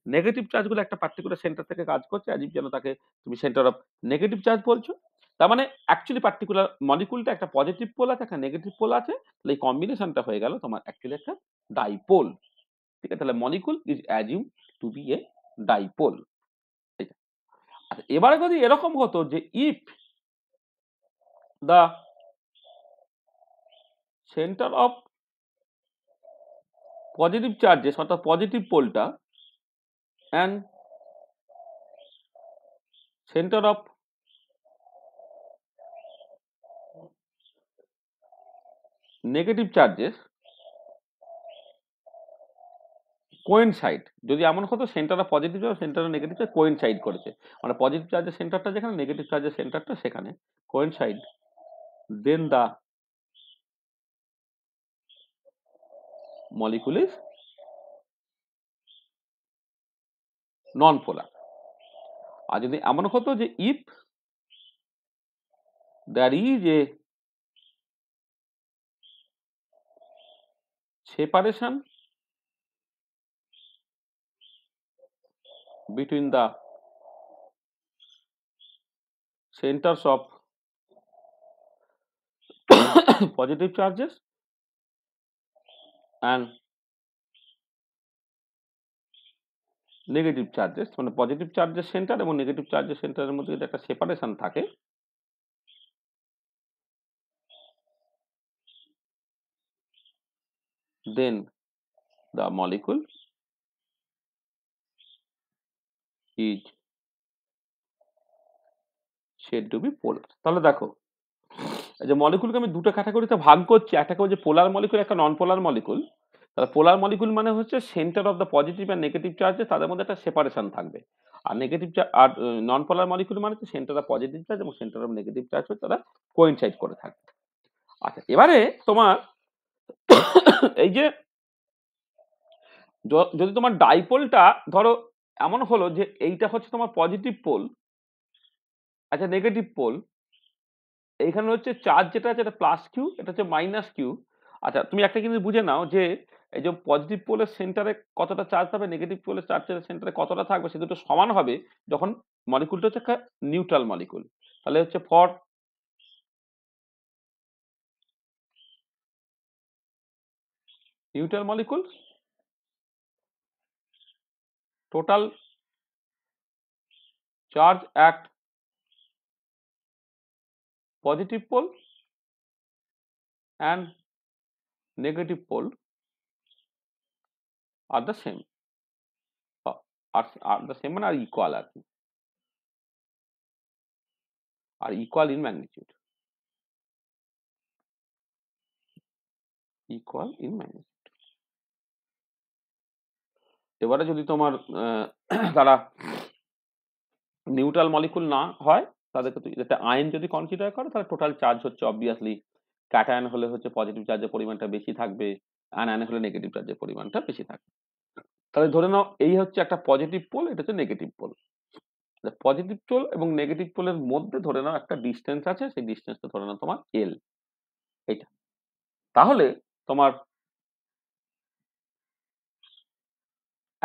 নেগেটিভ চার্জগুলো একটা পার্টিকুলার সেন্টার থেকে কাজ করছে, অ্যাজ ইফ যেন তাকে তুমি সেন্টার অফ নেগেটিভ চার্জ বলছো। তার মানে অ্যাকচুয়ালি পার্টিকুলার মলিকুলটা একটা পজিটিভ পোল আছে, একটা নেগেটিভ পোল আছে, তাহলে এই কম্বিনেশনটা হয়ে গেল তোমার অ্যাকচুয়ালি একটা ডাইপোল। ঠিক আছে, তাহলে molecule is assume to be a dipole. আচ্ছা, এবারে যদি এরকম হতো যে if the centre of positive charges, অর্থাৎ পজিটিভ পোলটা, and centre of negative charges coincide, যদি এমন হতো centre of positive charge centre of negative charge coincide করেছে, মানে পজিটিভ চার্জের সেন্টারটা যেখানে, নেগেটিভ চার্জের সেন্টারটা সেখানে coincide, then the molecule is non polar. আর যদি এমন হতো যে if there is a separation between the centres of positive charges and negative charges, মানে পজিটিভ চার্জের সেন্টার এবং নেগেটিভ চার্জের সেন্টারের মধ্যে যদি একটা সেপারেশন থাকে, then the molecule is said to be polar। তাহলে দেখো এই যে মলিকুলকে আমি দুটো ক্যাটাগরিতে ভাগ করছি, একটাকে হচ্ছে পোলার মলিকুল, একটা নন পোলার মলিকুল। তাহলে পোলার মলিকুল মানে হচ্ছে সেন্টার অফ দ্য পজিটিভ আর নেগেটিভ চার্জে তাদের মধ্যে একটা সেপারেশন থাকবে। আর নেগেটিভ আর নন পোলার মলিকুল মানে হচ্ছে সেন্টার অফ পজিটিভ চার্জ এবং সেন্টার অফ নেগেটিভ চার্জ তারা কোইনসাইড করে থাকবে। আচ্ছা, এবারে তোমার এই যে যদি তোমার ডাইপোলটা ধরো এমন হলো যে এইটা হচ্ছে তোমার পজিটিভ পোল, আচ্ছা নেগেটিভ পোল, এইখানে হচ্ছে চার্জ যেটা আছে এটা প্লাস কিউ, এটা হচ্ছে মাইনাস কিউ। আচ্ছা, তুমি একটা জিনিস বুঝে নাও যে এই যে পজিটিভ পোলের সেন্টারে কতটা চার্জ থাকবে, নেগেটিভ পোলের চার্জের সেন্টারে কতটা থাকবে, সে দুটো সমান হবে যখন মলিকুলটা হচ্ছে একটা নিউট্রাল মলিকুল। তাহলে হচ্ছে for neutral molecule total charge at positive pole and negative pole are the same, are the same মানে আর equal আর কি, আর equal in magnitude, equal in magnitude। এবারে যদি তোমার তারা নিউট্রাল মলিকুল না হয়, তাদেরকে যাতে আয়ন যদি কনসিডার করে, তাহলে টোটাল চার্জ হচ্ছে অবভিয়াসলি ক্যাটায়ন হলে হচ্ছে পজিটিভ চার্জের পরিমাণটা বেশি থাকবে, আনায়ন হলে নেগেটিভ চার্জের পরিমাণটা বেশি থাকবে। তাহলে ধরে নাও এই হচ্ছে একটা পজিটিভ পোল, এটা হচ্ছে নেগেটিভ পোল। পজিটিভ পোল এবং নেগেটিভ পোলের মধ্যে ধরে নাও একটা ডিস্টেন্স আছে, সেই ডিস্টেন্সটা ধরে নাও তোমার এল, এটা। তাহলে তোমার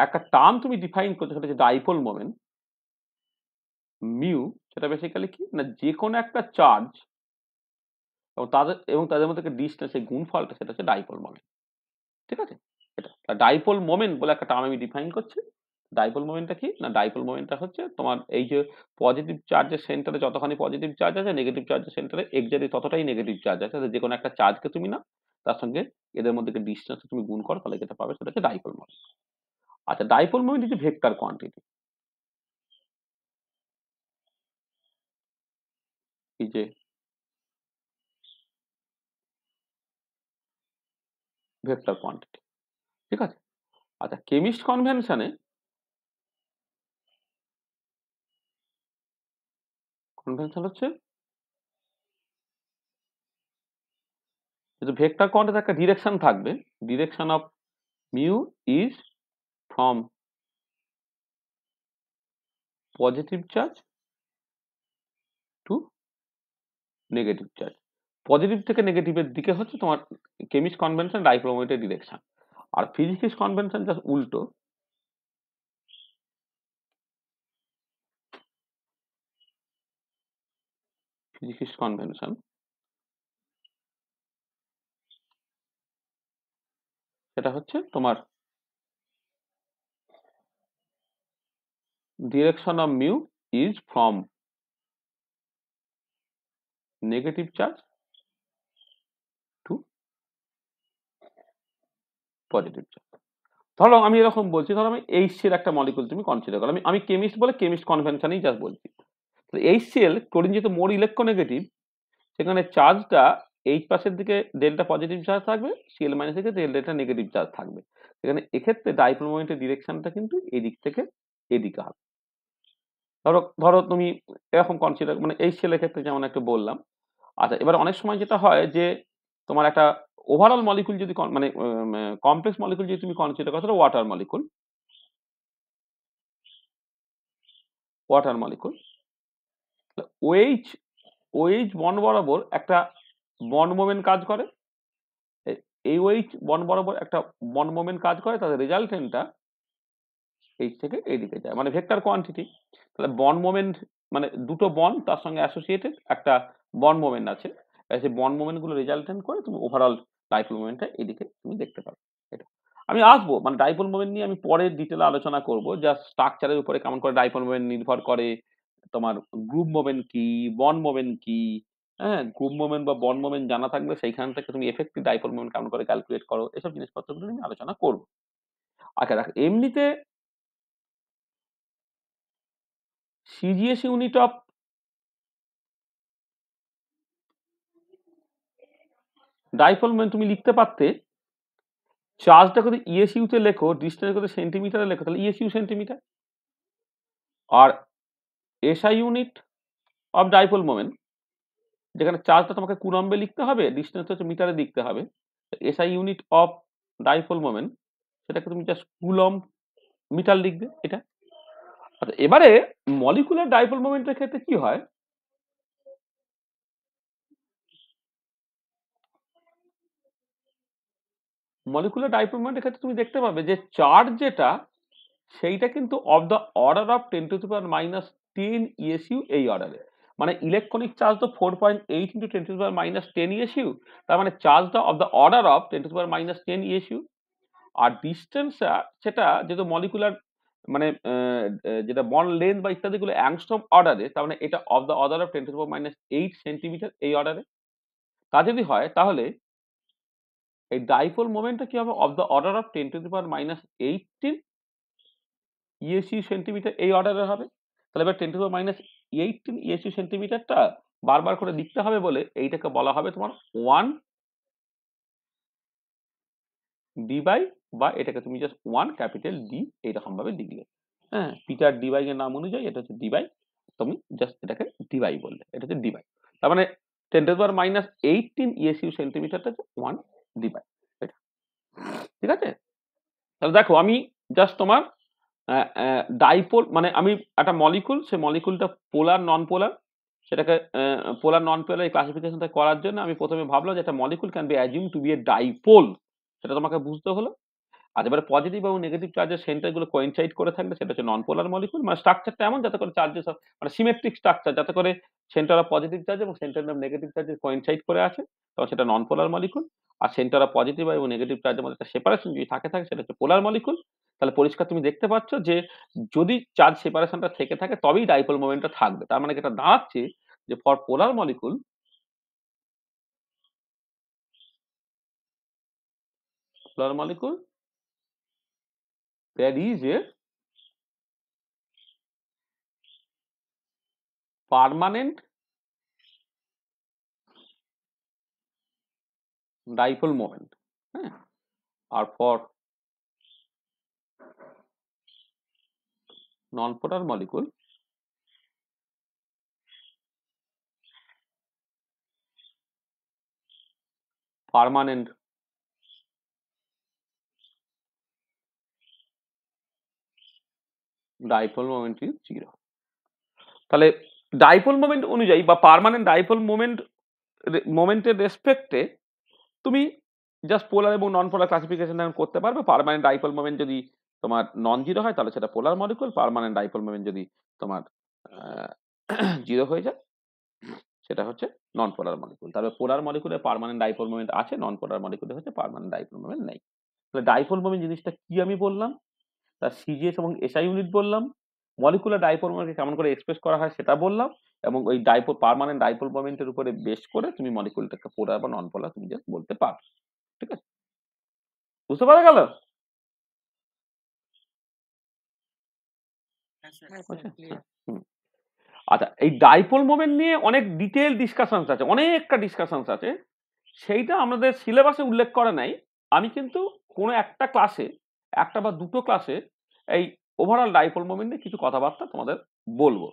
একটা টার্ম তুমি ডিফাইন করছো, সেটা হচ্ছে ডাইপোল মোমেন্ট মিউ। সেটা বেসিক্যালি কি না, যে কোনো একটা চার্জ এবং তাদের মধ্যে একটা ডিস্টেন্স, এই গুণফলটা, সেটা হচ্ছে ডাইপোল মোমেন্ট। ঠিক আছে, এটা ডাইপোল মোমেন্ট বলে একটা টার্ম আমি ডিফাইন করছি। ডাইপোল মোমেন্টটা কি না, ডাইপোল মোমেন্টটা হচ্ছে তোমার এই যে পজিটিভ চার্জের সেন্টারে যতখানি পজিটিভ চার্জ আছে, নেগেটিভ চার্জের সেন্টারে এক্স্যাক্টলি ততটাই নেগেটিভ চার্জ আছে। যে কোনো একটা চার্জকে তুমি না, তার সঙ্গে এদের মধ্যে ডিস্টেন্স তুমি গুণ করো, তাহলে যেটা পাবে সেটা হচ্ছে ডাইপোল মোমেন্ট। আচ্ছা, dipole moment is vector quantity. এই যে ভেক্টর কোয়ান্টিটি, ঠিক আছে। আচ্ছা, কেমিস্ট কনভেনশনে কনভেনশন হচ্ছে ভেক্টর কোয়ান্টিটির একটা ডিরেকশন থাকবে, direction of mu is from positive charge to negative charge. Positive থেকে নেগেটিভের দিকে হচ্ছে তোমার কেমিস্ট কনভেনশন ডাইপোল মোমেন্টের ডিরেকশন। আর ফিজিক্স কনভেনশন জাস্ট উল্টো, ফিজিক্স কনভেনশন সেটা হচ্ছে তোমার direction of mu is from negative charge to positive charge. ধরো আমি এরকম বলছি, ধরো আমি HCl একটা মলিকুল তুমি কনসিডার করো, আমি কেমিস্ট বলে কেমিস্ট কনভেনশনই জাস্ট বলছি। HCl ক্লোরিন যেহেতু মোর ইলেকট্রোনেগেটিভ, সেখানে চার্জটা এইচ পাশের দিকে ডেল্টা পজিটিভ চার্জ থাকবে, সিএল মাইনাস দিকে ডেল্টা নেগেটিভ চার্জ থাকবে। সেখানে এক্ষেত্রে ডাইপোল মোমেন্টের ডিরেকশনটা কিন্তু এদিক থেকে এদিকে হবে। ধরো ধরো তুমি এরকম কনসিডার, মানে এই সেলের ক্ষেত্রে যেমন একটা বললাম। আচ্ছা, এবার অনেক সময় যেটা হয় যে তোমার একটা ওভারঅল মলিকুল যদি মানে কমপ্লেক্স মলিকুল যদি তুমি কনসিডার করো, সেটা water molecule OH OH bond বরাবর একটা বন্ড মোমেন্ট কাজ করে, এই ওএইচ বন্ড বরাবর একটা বন্ড মোমেন্ট কাজ করে, তাদের রেজাল্টেন্টটা এইচ থেকে এইদিকে যায়, মানে ভেক্টর কোয়ান্টিটি। তাহলে বন্ড মোমেন্ট মানে দুটো বন্ড তার সঙ্গে অ্যাসোসিয়েটেড একটা বন্ড মোমেন্ট আছে, সেই বন্ড মোমেন্ট গুলো রেজাল্টেন্ট করে তুমি ওভারঅল ডাইপোল মোমেন্টটা এদিকে তুমি দেখতে পাবে। এটা আমি আসবো, মানে ডাইপোল মোমেন্ট নিয়ে আমি পরে ডিটেলে আলোচনা করব, জাস্ট স্ট্রাকচারের উপরে কেমন করে ডাইপোল মোমেন্ট নির্ভর করে, তোমার গ্রুপ মোমেন্ট কি, বন্ড মোমেন্ট কি। হ্যাঁ, গ্রুপ মোমেন্ট বা বন্ড মোমেন্ট জানা থাকলে সেইখান থেকে তুমি এফেক্টিভ ডাইপোল মোমেন্ট কেমন করে ক্যালকুলেট করো, এসব জিনিসপত্রগুলো নিয়ে আলোচনা করবো। আচ্ছা দেখ, এমনিতে CGS unit of dipole moment তুমি লিখতে পারতে চার্জটা যদি ইএসইউ তে লেখো, ডিস্টেন্স যদি সেন্টিমিটারে লেখো, তাহলে ইএসইউ সেন্টিমিটার। আর SI unit of dipole moment, যেখানে চার্জটা তোমাকে কুলম্বে লিখতে হবে, ডিস্টেন্স হচ্ছে মিটারে লিখতে হবে, SI unit of dipole moment সেটাকে তুমি জাস্ট কুলম্ব মিটার লিখবে এটা। আচ্ছা, এবারে মলিকুলার ডাইপোল মোমেন্টের ক্ষেত্রে কি হয়, মলিকুলার ডাইপোল মোমেন্টের ক্ষেত্রে তুমি দেখতে পাবে যে চার্জ যেটা সেইটা কিন্তু of the order of 10⁻⁻10 ESU এই অর্ডারে। মানে ইলেকট্রনিক চার্জ তো 4.8 × 10⁻10 ইএসইউ, তার মানে চার্জটা of the order of 10⁻10 ESU. আর ডিস্টেন্স সেটা যেহেতু মলিকুলার মানে যেটা বন্ড লেন্থ বা ইত্যাদি গুলো অ্যাংস্ট্রম অর্ডারে, তার মানে এটা of the order of 10⁻8 centimetre এই অর্ডারে। তা যদি হয় তাহলে এই ডাইপোল মোমেন্টটা কি হবে, of the order of 10⁻18 ESU centimetre এই অর্ডারের হবে। তাহলে এবার 10⁻18 ইএসইউ সেন্টিমিটারটা বারবার করে লিখতে হবে বলে এইটাকে বলা হবে তোমার 1 ডি বাই, বা এটাকে তুমি জাস্ট 1 ক্যাপিটাল ডি এইরকম ভাবে লিখলে। হ্যাঁ, পিটার ডিবাই এর নাম অনুযায়ী এটা হচ্ছে ডিবাই, তুমি জাস্ট এটাকে ডিবাই বললে, এটা হচ্ছে ডিবাই। তার মানে 10⁻18 ইএসইউ সেন্টিমিটারটা হচ্ছে 1 ডিবাই, এটা ঠিক আছে। তাহলে দেখো আমি জাস্ট তোমার ডাইপোল মানে আমি একটা মলিকুল, সে মলিকুলটা পোলার নন পোলার, সেটাকে পোলার নন পোলার এই ক্লাসিফিকেশনটা করার জন্য আমি প্রথমে ভাবলাম যে একটা molecule can be assume to be a dipole, সেটা তোমাকে বুঝতে হলো। আর এবারে পজিটিভ এবং নেগেটিভ চার্জের সেন্টার গুলো কোইনসাইড করে থাকলে সেটা হচ্ছে নন পোলার মলিকুল। মানে স্ট্রাকচারটা এমন যাতে করে চার্জেস মানে সিমেট্রিক স্ট্রাকচার, যাতে করে সেন্টার অফ পজিটিভ চার্জ এবং centre of negative charge coincide করে আছে, তখন সেটা নন পোলার মলিকুল। আর সেন্টার অফ পজিটিভ এবং নেগেটিভ চার্জের মধ্যে একটা সেপারেশন যদি থাকে সেটা হচ্ছে পোলার মলিকুল। তাহলে পরিষ্কার তুমি দেখতে পাচ্ছ যে যদি চার্জ সেপারেশনটা থেকে থাকে তবেই ডাইপোল মোমেন্টটা থাকবে। তার মানে এটা দাঁড়াচ্ছে যে for polar molecule there is a permanent dipole moment, হ্যাঁ। আর for non-polar molecule permanent dipole moment is 0। তাহলে ডাইপোল মোমেন্ট অনুযায়ী বা পার্মানেন্ট ডাইপোল মোমেন্টের রেসপেক্টে তুমি জাস্ট পোলার এবং নন পোলার ক্লাসিফিকেশন করতে পারবে। পার্মানেন্ট ডাইপোল মোমেন্ট যদি তোমার নন জিরো হয় তাহলে সেটা পোলার মলিকুল, পার্মানেন্ট ডাইপোল মোমেন্ট যদি তোমার জিরো হয়ে যায় সেটা হচ্ছে নন পোলার মলিকুল। তবে পোলার মলিকুলে পার্মানেন্ট ডাইপোল মোমেন্ট আছে, নন পোলার মলিকুলে হচ্ছে পার্মানেন্ট ডাইপোল মোমেন্ট নেই। তাহলে ডাইপোল মোমেন্ট জিনিসটা কি আমি বললাম, তার সিজিএস এবং এসআই ইউনিট বললাম, মলিকুলার ডাইপোল মোমেন্টকে কেমন করে এক্সপ্রেস করা হয় সেটা বললাম, এবং ওই পার্মানেন্ট ডাইপোল মোমেন্টের উপরে বেস করে তুমি মলিকুলটাকে পোলার বা নন পোলার তুমি জাস্ট বলতে পারো। ঠিক আছে, বুঝতে পারা গেল? আচ্ছা, এই ডাইপোল মোমেন্ট নিয়ে অনেক ডিটেইল ডিসকাশনস আছে, অনেকটা ডিসকাশনস আছে, সেইটা আমাদের সিলেবাসে উল্লেখ করা নাই। আমি কিন্তু কোনো একটা ক্লাসে, একটা বা দুটো ক্লাসে এই ওভারঅল ডাইপোল মোমেন্ট নিয়ে কিছু কথাবার্তা তোমাদের বলবো।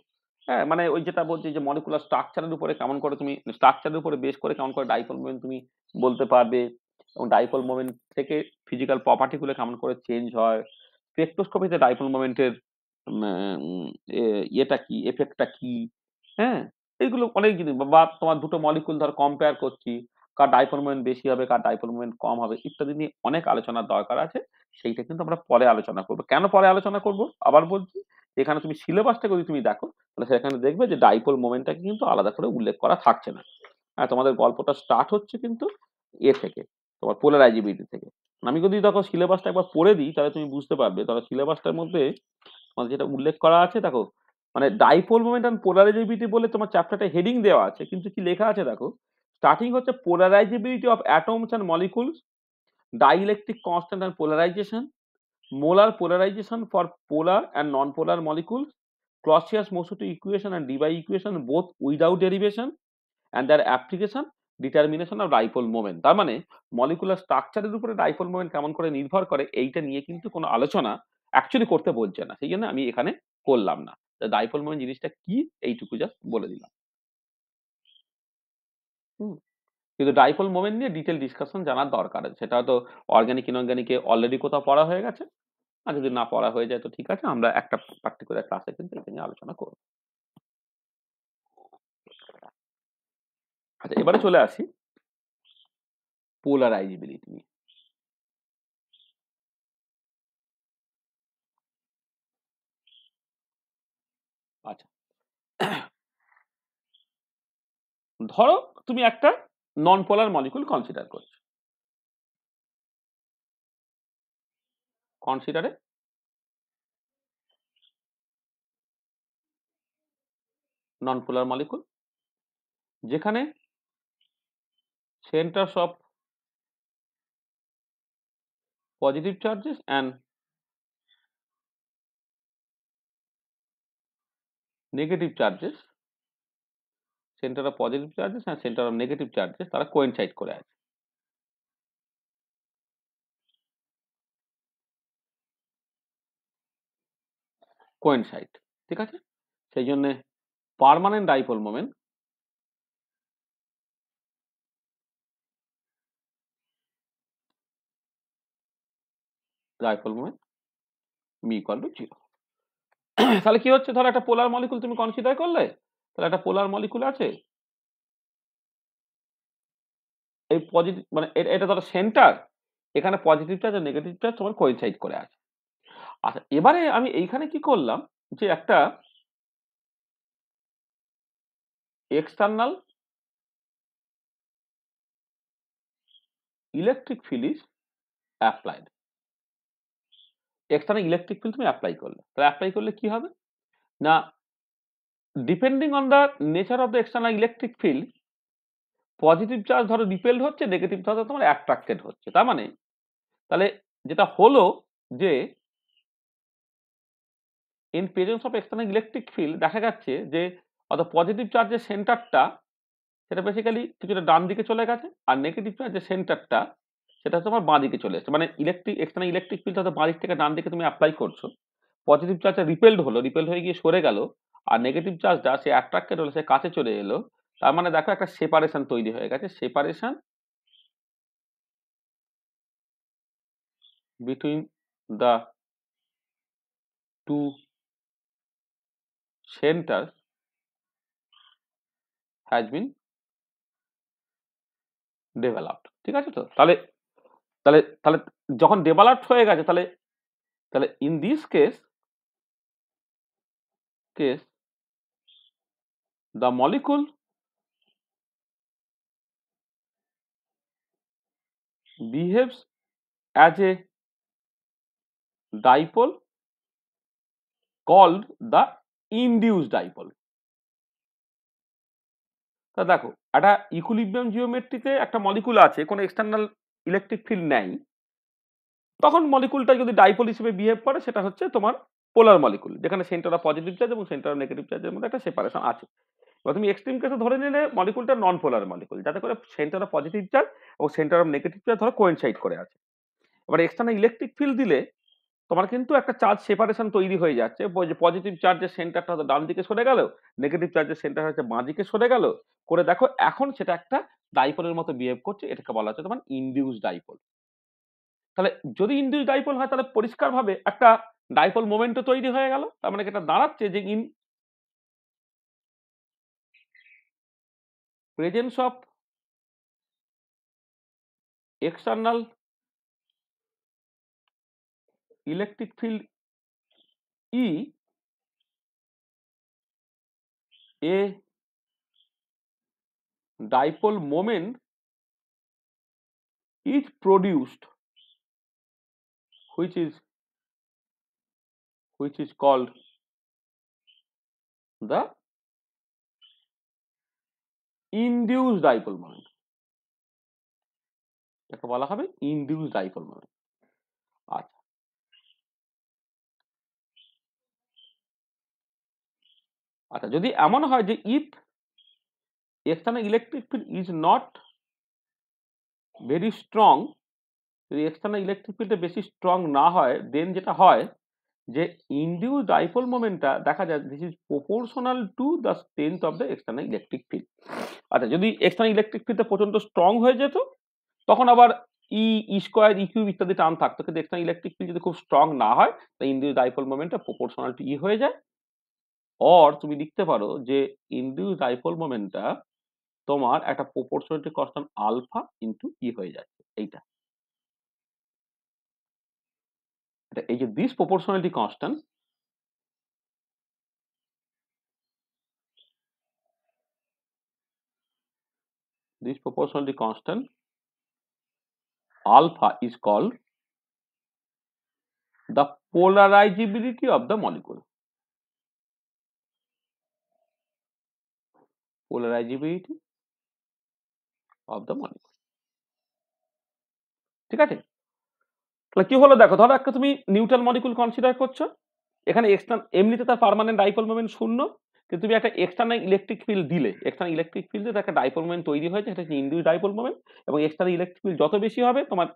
হ্যাঁ, মানে ওই যেটা বলছি যে মলিকুলার স্ট্রাকচারের উপরে কেমন করে তুমি স্ট্রাকচারের উপরে বেস করে কেমন করে ডাইপোল মোমেন্ট তুমি বলতে পারবে, এবং ডাইপোল মোমেন্ট থেকে ফিজিক্যাল প্রপার্টি গুলো কেমন করে চেঞ্জ হয়, স্পেকট্রোস্কোপিতে ডাইপোল মোমেন্টের ইয়েটা কি, এফেক্টটা কি, হ্যাঁ, এইগুলো অনেক জিনিস। বা তোমার দুটো মলিকুল ধর কম্পেয়ার করছি, কার ডাইপোল মোমেন্ট বেশি হবে, কার ডাইপোল মোমেন্ট কম হবে, ইত্যাদি নিয়ে অনেক আলোচনার দরকার আছে। সেইটা কিন্তু আমরা পরে আলোচনা করবো। কেন পরে আলোচনা করব আবার বলছি, এখানে তুমি সিলেবাসটা যদি তুমি দেখো তাহলে সেখানে দেখবে যে ডাইপোল মোমেন্টটাকে কিন্তু আলাদা করে উল্লেখ করা থাকছে না। হ্যাঁ, তোমাদের গল্পটা স্টার্ট হচ্ছে কিন্তু এ থেকে, তোমার পোলারাইজিবিলিটি থেকে। আমি যদি দেখো সিলেবাসটা একবার পড়ে দিই তাহলে তুমি বুঝতে পারবে। তাহলে সিলেবাসটার মধ্যে মানে যেটা উল্লেখ করা আছে দেখো, মানে ডাইপোল মোমেন্ট এন্ড পোলারাইজেবিলিটি বলে তোমার চ্যাপ্টারটা হেডিং দেওয়া আছে, কিন্তু কি লেখা আছে দেখো, স্টার্টিং হচ্ছে polarizability of atoms and molecules, dielectric constant and polarization, molar polarization for polar and non-polar molecules, Clausius-Mosotto equation and Debye equation both without derivation and their application determination of dipole moment। তার মানে মলিকুলার স্ট্রাকচারের উপরে ডাইপোল মোমেন্ট কেমন করে নির্ভর করে এইটা নিয়ে কিন্তু কোনো আলোচনা অ্যাকচুয়ালি করতে বলছে না, সেই জন্য আমি এখানে করলাম না। ডাইপোল মোমেন্ট জিনিসটা কি এইটুকু জাস্ট বলে দিলাম। কিন্তু ডাইপোল মোমেন্ট নিয়ে ডিটেল ডিসকাশন জানার দরকার আছে, সেটা তো অর্গানিক ইনঅর্গানিকে অলরেডি কোথাও পড়া হয়ে গেছে, আর যদি না পড়া হয়ে যায় তো ঠিক আছে, আমরা একটা পার্টিকুলার ক্লাসে কিন্তু এটা নিয়ে আলোচনা করব। আচ্ছা, এবারে চলে আসি পোলারাইজেবিলিটি নিয়ে। আচ্ছা, ধরো তুমি একটা নন পোলার মলিকুল কনসিডার করছো, কনসিডারে নন পোলার মলিকুল যেখানে centers of positive charges and negative charges, center of positive charges and center of negative charges তারা coincide করে আছে। coincide, ঠিক আছে, সেই জন্য permanent dipole moment me equal to 0। তাহলে কি হচ্ছে, ধরো একটা পোলার মলিকুল তুমি কনসিডার করলে, তাহলে একটা পোলার মলিকুল আছে, এই পজিটিভ মানে এটা ধরো সেন্টার, এখানে পজিটিভ চার্জ আর নেগেটিভ চার্জ তোমার কোইনসাইড করে আছে। আচ্ছা, এবারে আমি এইখানে কি করলাম, যে একটা external electric field is applied. External electric field তুমি অ্যাপ্লাই করলে, তাহলে অ্যাপ্লাই করলে কি হবে না, depending on the nature of the external electric field, positive charge ধরো রিপেলড হচ্ছে, নেগেটিভ চার্জ তোমার অ্যাট্রাক্টেড হচ্ছে। তার মানে তাহলে যেটা হলো যে in presence of external electric field দেখা যাচ্ছে যে অর্থাৎ পজিটিভ চার্জের সেন্টারটা সেটা বেসিক্যালি কিছুটা ডান দিকে চলে গেছে, আর নেগেটিভ চার্জের সেন্টারটা সেটা তোমার বাঁ দিকে চলে এসেছে। মানে এক্সটার্নাল ইলেকট্রিক ফিল্ড হয়তো বাঁ দিক থেকে ডান দিকে তুমি অ্যাপ্লাই করছো, পজিটিভ চার্জটা রিপেলড হলো, রিপেলড হয়ে গিয়ে সরে গেল, আর নেগেটিভ চার্জটা সে অ্যাট্রাক্টেড হলো, সে কাছে চলে এলো। তার মানে দেখো একটা সেপারেশন তৈরি হয়ে গেছে, separation between the two centre has been developed. ঠিক আছে, তো তাহলে তাহলে তাহলে যখন ডেভেলপড হয়ে গেছে, তাহলে তাহলে in this case the molecule behaves as a dipole called the induced dipole। তা দেখো, একটা ইকুইলিব্রিয়াম জিওমেট্রিতে একটা মলিকুল আছে, কোনো এক্সটার্নাল ইলেকট্রিক ফিল্ড নেই, তখন মলিকুলটা যদি ডাইপোল হিসেবে বিহেভ করে সেটা হচ্ছে তোমার পোলার মলিকুল, যেখানে সেন্টার অফ পজিটিভ চার্জ এবং সেন্টার অফ নেগেটিভ চার্জের মধ্যে একটা সেপারেশন আছে। এবার তুমি এক্সট্রিম কেসে ধরে নিলে মলিকুলটা নন পোলার মলিকুল, যাতে করে সেন্টার অফ পজিটিভ চার্জ এবং সেন্টার অফ নেগেটিভ চার্জ ধরো কোইনসাইড করে আছে। এবার এক্সটার্নাল ইলেকট্রিক ফিল্ড দিলে তোমার কিন্তু একটা চার্জ সেপারেশন তৈরি হয়ে যাচ্ছে, পজিটিভ চার্জের সেন্টারটা হয়তো ডান দিকে সরে গেল, নেগেটিভ চার্জের সেন্টার হচ্ছে বাঁ দিকে সরে গেল, করে দেখো এখন সেটা একটা ডাইপোলের মতো বিহেভ করছে, এটাকে বলা হচ্ছে তোমার ইনডিউস ডাইপোল। তাহলে যদি ইনডিউস ডাইপোল হয়, তাহলে পরিষ্কারভাবে একটা ডাইপোল মোমেন্টও তৈরি হয়ে গেল। তার মানে এটা দাঁড়াচ্ছে যে in presence of external electric field E, A dipole moment is produced, which is called the induced dipole moment। এটাকে বলা হবে induced dipole moment। আচ্ছা, আচ্ছা, যদি এমন হয় যে if external electric field is not very strong, যদি এক্সটার্নাল ইলেকট্রিক ফিল্ডটা বেশি স্ট্রং না হয়, দেন যেটা হয় যে ইনডিউস ডাইপোল মোমেন্টটা দেখা যায় this is proportional to the strength of the external electric field. আচ্ছা, যদি এক্সটার্নাল ইলেকট্রিক ফিল্ডটা প্রচন্ড স্ট্রং হয়ে যেত, তখন আবার ই স্কোয়ার ই কিউব ইত্যাদি টার্ম থাকতো, কিন্তু এক্সটার্নাল ইলেকট্রিক ফিল্ড যদি খুব স্ট্রং না হয়, তাই ইনডিউস ডাইপোল মোমেন্টটা প্রপোর্শনাল টু ই হয়ে যায়। অর তুমি লিখতে পারো যে ইনডিউস ডাইপোল মোমেন্টটা তোমার একটা প্রপোর্শনালিটি কনস্ট্যান্ট আলফা ইনটু ই হয়ে যাচ্ছে। এইটা এই যে this proportionality constant, this proportionality constant alpha is called the polarizability of the molecule. Polarizability of the molecule. ঠিক আছে? তাহলে কি হলো দেখো, ধরো একটা তুমি নিউট্রাল মলিকুল কনসিডার করছো, এখানে এমনিতে তার পার্মানেন্ট ডাইপোল মোমেন্ট শূন্য, কিন্তু তুমি একটা এক্সটার্নাল ইলেকট্রিক ফিল্ড দিলে, এক্সটার্নাল ইলেকট্রিক ফিল্ডে একটা ডাইপোল মোমেন্ট তৈরি হয়েছে, এটা হচ্ছে ইনডিউস ডাইপোল মোমেন্ট। এবং এক্সটার্নাল ইলেকট্রিক ফিল্ড যত বেশি হবে, তোমার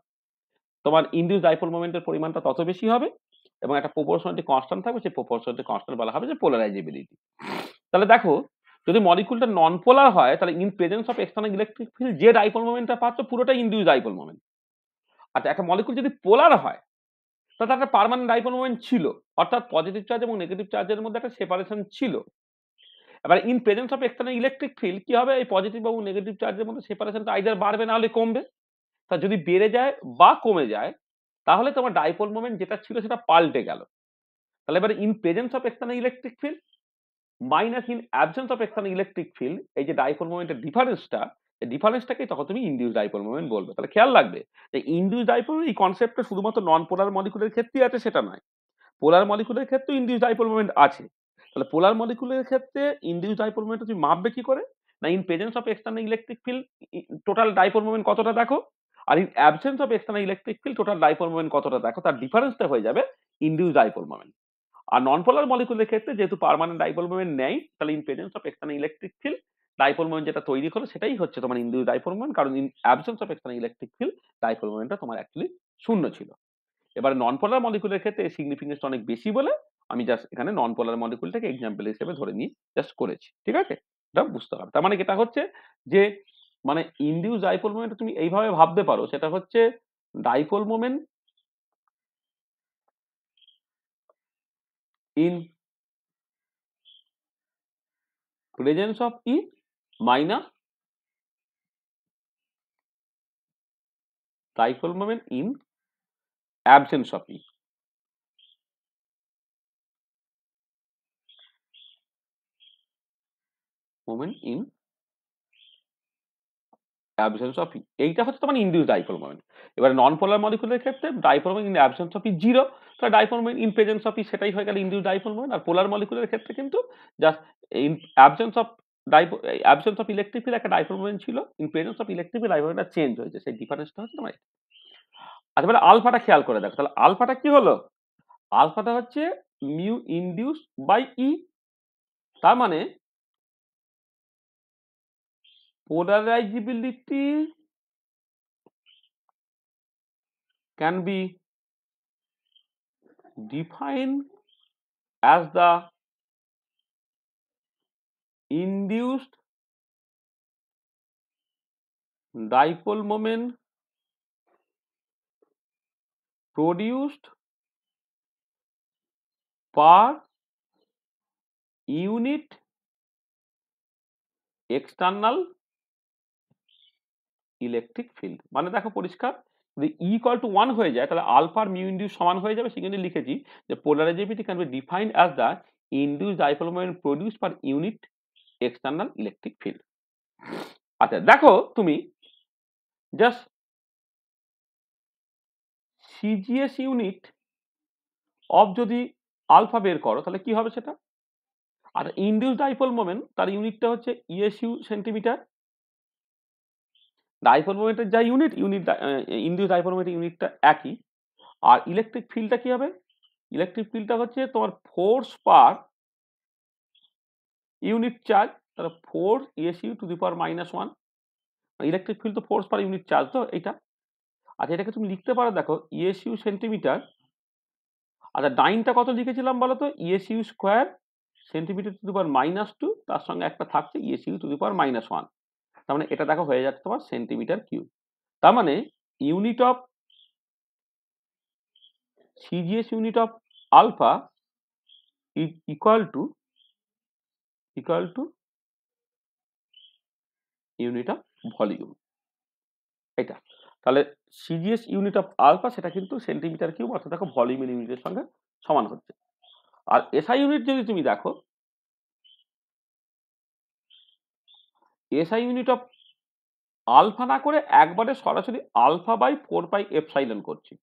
তোমার ইনডিউস ডাইপোল মোমেন্টের পরিমাণটা তত বেশি হবে, এবং একটা প্রপোর্শনালিটি কনস্ট্যান্ট থাকবে, সেই প্রপোর্শনালিটি কনস্ট্যান্ট বলা হবে যে পোলারাইজেবিলিটি। তাহলে দেখো, যদি মলিকুলটা নন পোলার হয়, তাহলে in presence of external electric field যে ডাইপোল মোমেন্টটা পাচ্ছ পুরোটা ইনডিউস ডাইপোল মোমেন্ট। আচ্ছা, একটা মলিকুল যদি পোলার হয়, তাহলে একটা পার্মানেন্ট ডাইপোল মোমেন্ট ছিল, অর্থাৎ পজিটিভ চার্জ এবং নেগেটিভ চার্জের মধ্যে একটা সেপারেশন ছিল। এবার in presence of external electric field কি হবে, এই পজিটিভ এবং নেগেটিভ চার্জের মধ্যে সেপারেশনটা আইদার বাড়বে না হলে কমবে। তা যদি বেড়ে যায় বা কমে যায়, তাহলে তোমার ডাইপোল মোমেন্ট যেটা ছিল সেটা পাল্টে গেল। তাহলে এবার in presence of external electric field minus in absence of external electric field, এই যে ডাইপোল মোমেন্টের ডিফারেন্সটা, এই ডিফারেন্সটাকেই তখন তুমি ইনডিউস ডাইপোল মোমেন্ট বলবে। তাহলে খেয়াল রাখবে যে ইনডিউস ডাইপোল এই কনসেপ্টটা শুধুমাত্র নন পোলার মলিকুলের ক্ষেত্রেই আছে সেটা নয়, পোলার মলিকুলের ক্ষেত্রে ইনডিউস ডাইপোল মোমেন্ট আছে। তাহলে পোলার মলিকুলের ক্ষেত্রে ইনডিউস ডাইপোল মোমেন্ট তুমি মাপবে কি করে, না in presence of external electric field total dipole moment কতটা দেখো, আর in absence of external electric field total dipole moment কতটা দেখো, তার ডিফারেন্সটা হয়ে যাবে ইনডিউস ডাইপোল মোমেন্ট। আর নন পোলার মলিকুলের ক্ষেত্রে যেহেতু পার্মানেন্ট ডাইপোল মোমেন্ট নেই, তাহলে in presence of external electric field dipole moment যেটা তৈরি হলো সেটাই হচ্ছে তোমার ইনডিউস ডাইপোল মোমেন্ট, কারণ in absence of external electric field dipole মোমেন্টটা তোমার অ্যাকচুয়ালি শূন্য ছিল। এবার নন পোলার মলিকুলের ক্ষেত্রে এই সিগনিফিকেন্সটা অনেক বেশি বলে আমি জাস্ট এখানে নন পোলার মলিকুলটাকে এক্সাম্পল হিসেবে ধরে নিয়ে জাস্ট করেছি। ঠিক আছে, এটা বুঝতে হবে। তার মানে এটা হচ্ছে যে মানে ইনডিউস ডাইপোল মোমেন্ট তুমি এইভাবে ভাবতে পারো, সেটা হচ্ছে dipole moment in presence of E minus dipole moment in absence of E. Moment in absence of E, এইটা হচ্ছে তোমার ইনডিউস ডাইপোল মোমেন্ট। এবার নন পোলার মলিকুলের ক্ষেত্রে dipole moment in absence of E zero, তাহলে dipole moment in presence of E সেটাই হয়ে গেল ইনডিউস ডাইপোল মোমেন্ট। আর পোলার মলিকুলের ক্ষেত্রে কিন্তু just in absence of absence of electric field একটা ডাইপোল মোমেন্ট ছিল, in presence of electric field dipole মোমেন্টটা চেঞ্জ হয়েছে, সেই ডিফারেন্সটা হচ্ছে তোমার। আচ্ছা, এবার আলফাটা খেয়াল করে দেখো, তাহলে আলফাটা কি হলো, আলফাটা হচ্ছে মিউ ইনডিউস বাই ই। তার মানে polarizability can be defined as the induced dipole moment produced per unit external electric field. মানে দেখো পরিষ্কার, যদি ই ইকুয়াল টু 1 হয়ে যায়, তাহলে আলফা আর মিউ ইনডিউস সমান হয়ে যাবে। সেখানে লিখেছি যে polarizability can be defined as the induce dipole moment produced per unit external electric field. আচ্ছা দেখো, তুমি জাস্ট সিজিএস ইউনিট অফ যদি আলফা বের করো, তাহলে কি হবে সেটা। আর ইনডিউস ডাইপোল মোমেন্ট তার ইউনিটটা হচ্ছে ইএসইউ সেন্টিমিটার। ডাইপোল মোমেন্টের যা ইউনিট ইনডিউস ডাইপোল মোমেন্টের ইউনিটটা একই। আর ইলেকট্রিক ফিল্ডটা কি হবে, ইলেকট্রিক ফিল্ডটা হচ্ছে তোমার ফোর্স পার ইউনিট চার্জ, তাহলে 4 ESU two the power -1, electric field তো ফোর্স পার ইউনিট চার্জ তো এইটা। আচ্ছা এটাকে তুমি লিখতে পারো, দেখো ESU সেন্টিমিটার। আচ্ছা ডাইনটা কত লিখেছিলাম বলো তো, ESU square centimetre to the power -2, তার সঙ্গে একটা থাকছে ESU টু দি পাওয়ার -1। তার মানে এটা দেখো হয়ে যাচ্ছে তোমার সেন্টিমিটার কিউব। তার মানে unit of CGS unit of alpha equal to unit of volume, এটা। তাহলে সিজিএস ইউনিট অফ আলফা সেটা কিন্তু সেন্টিমিটার কিউব, অর্থাৎ দেখো ভলিউমের ইউনিটের সঙ্গে সমান হচ্ছে। আর এসআই ইউনিট যদি তুমি দেখো, এসআই ইউনিট অফ আলফা না করে একবারে সরাসরি আলফা বাই 4 পাই এপসাইলন করছি।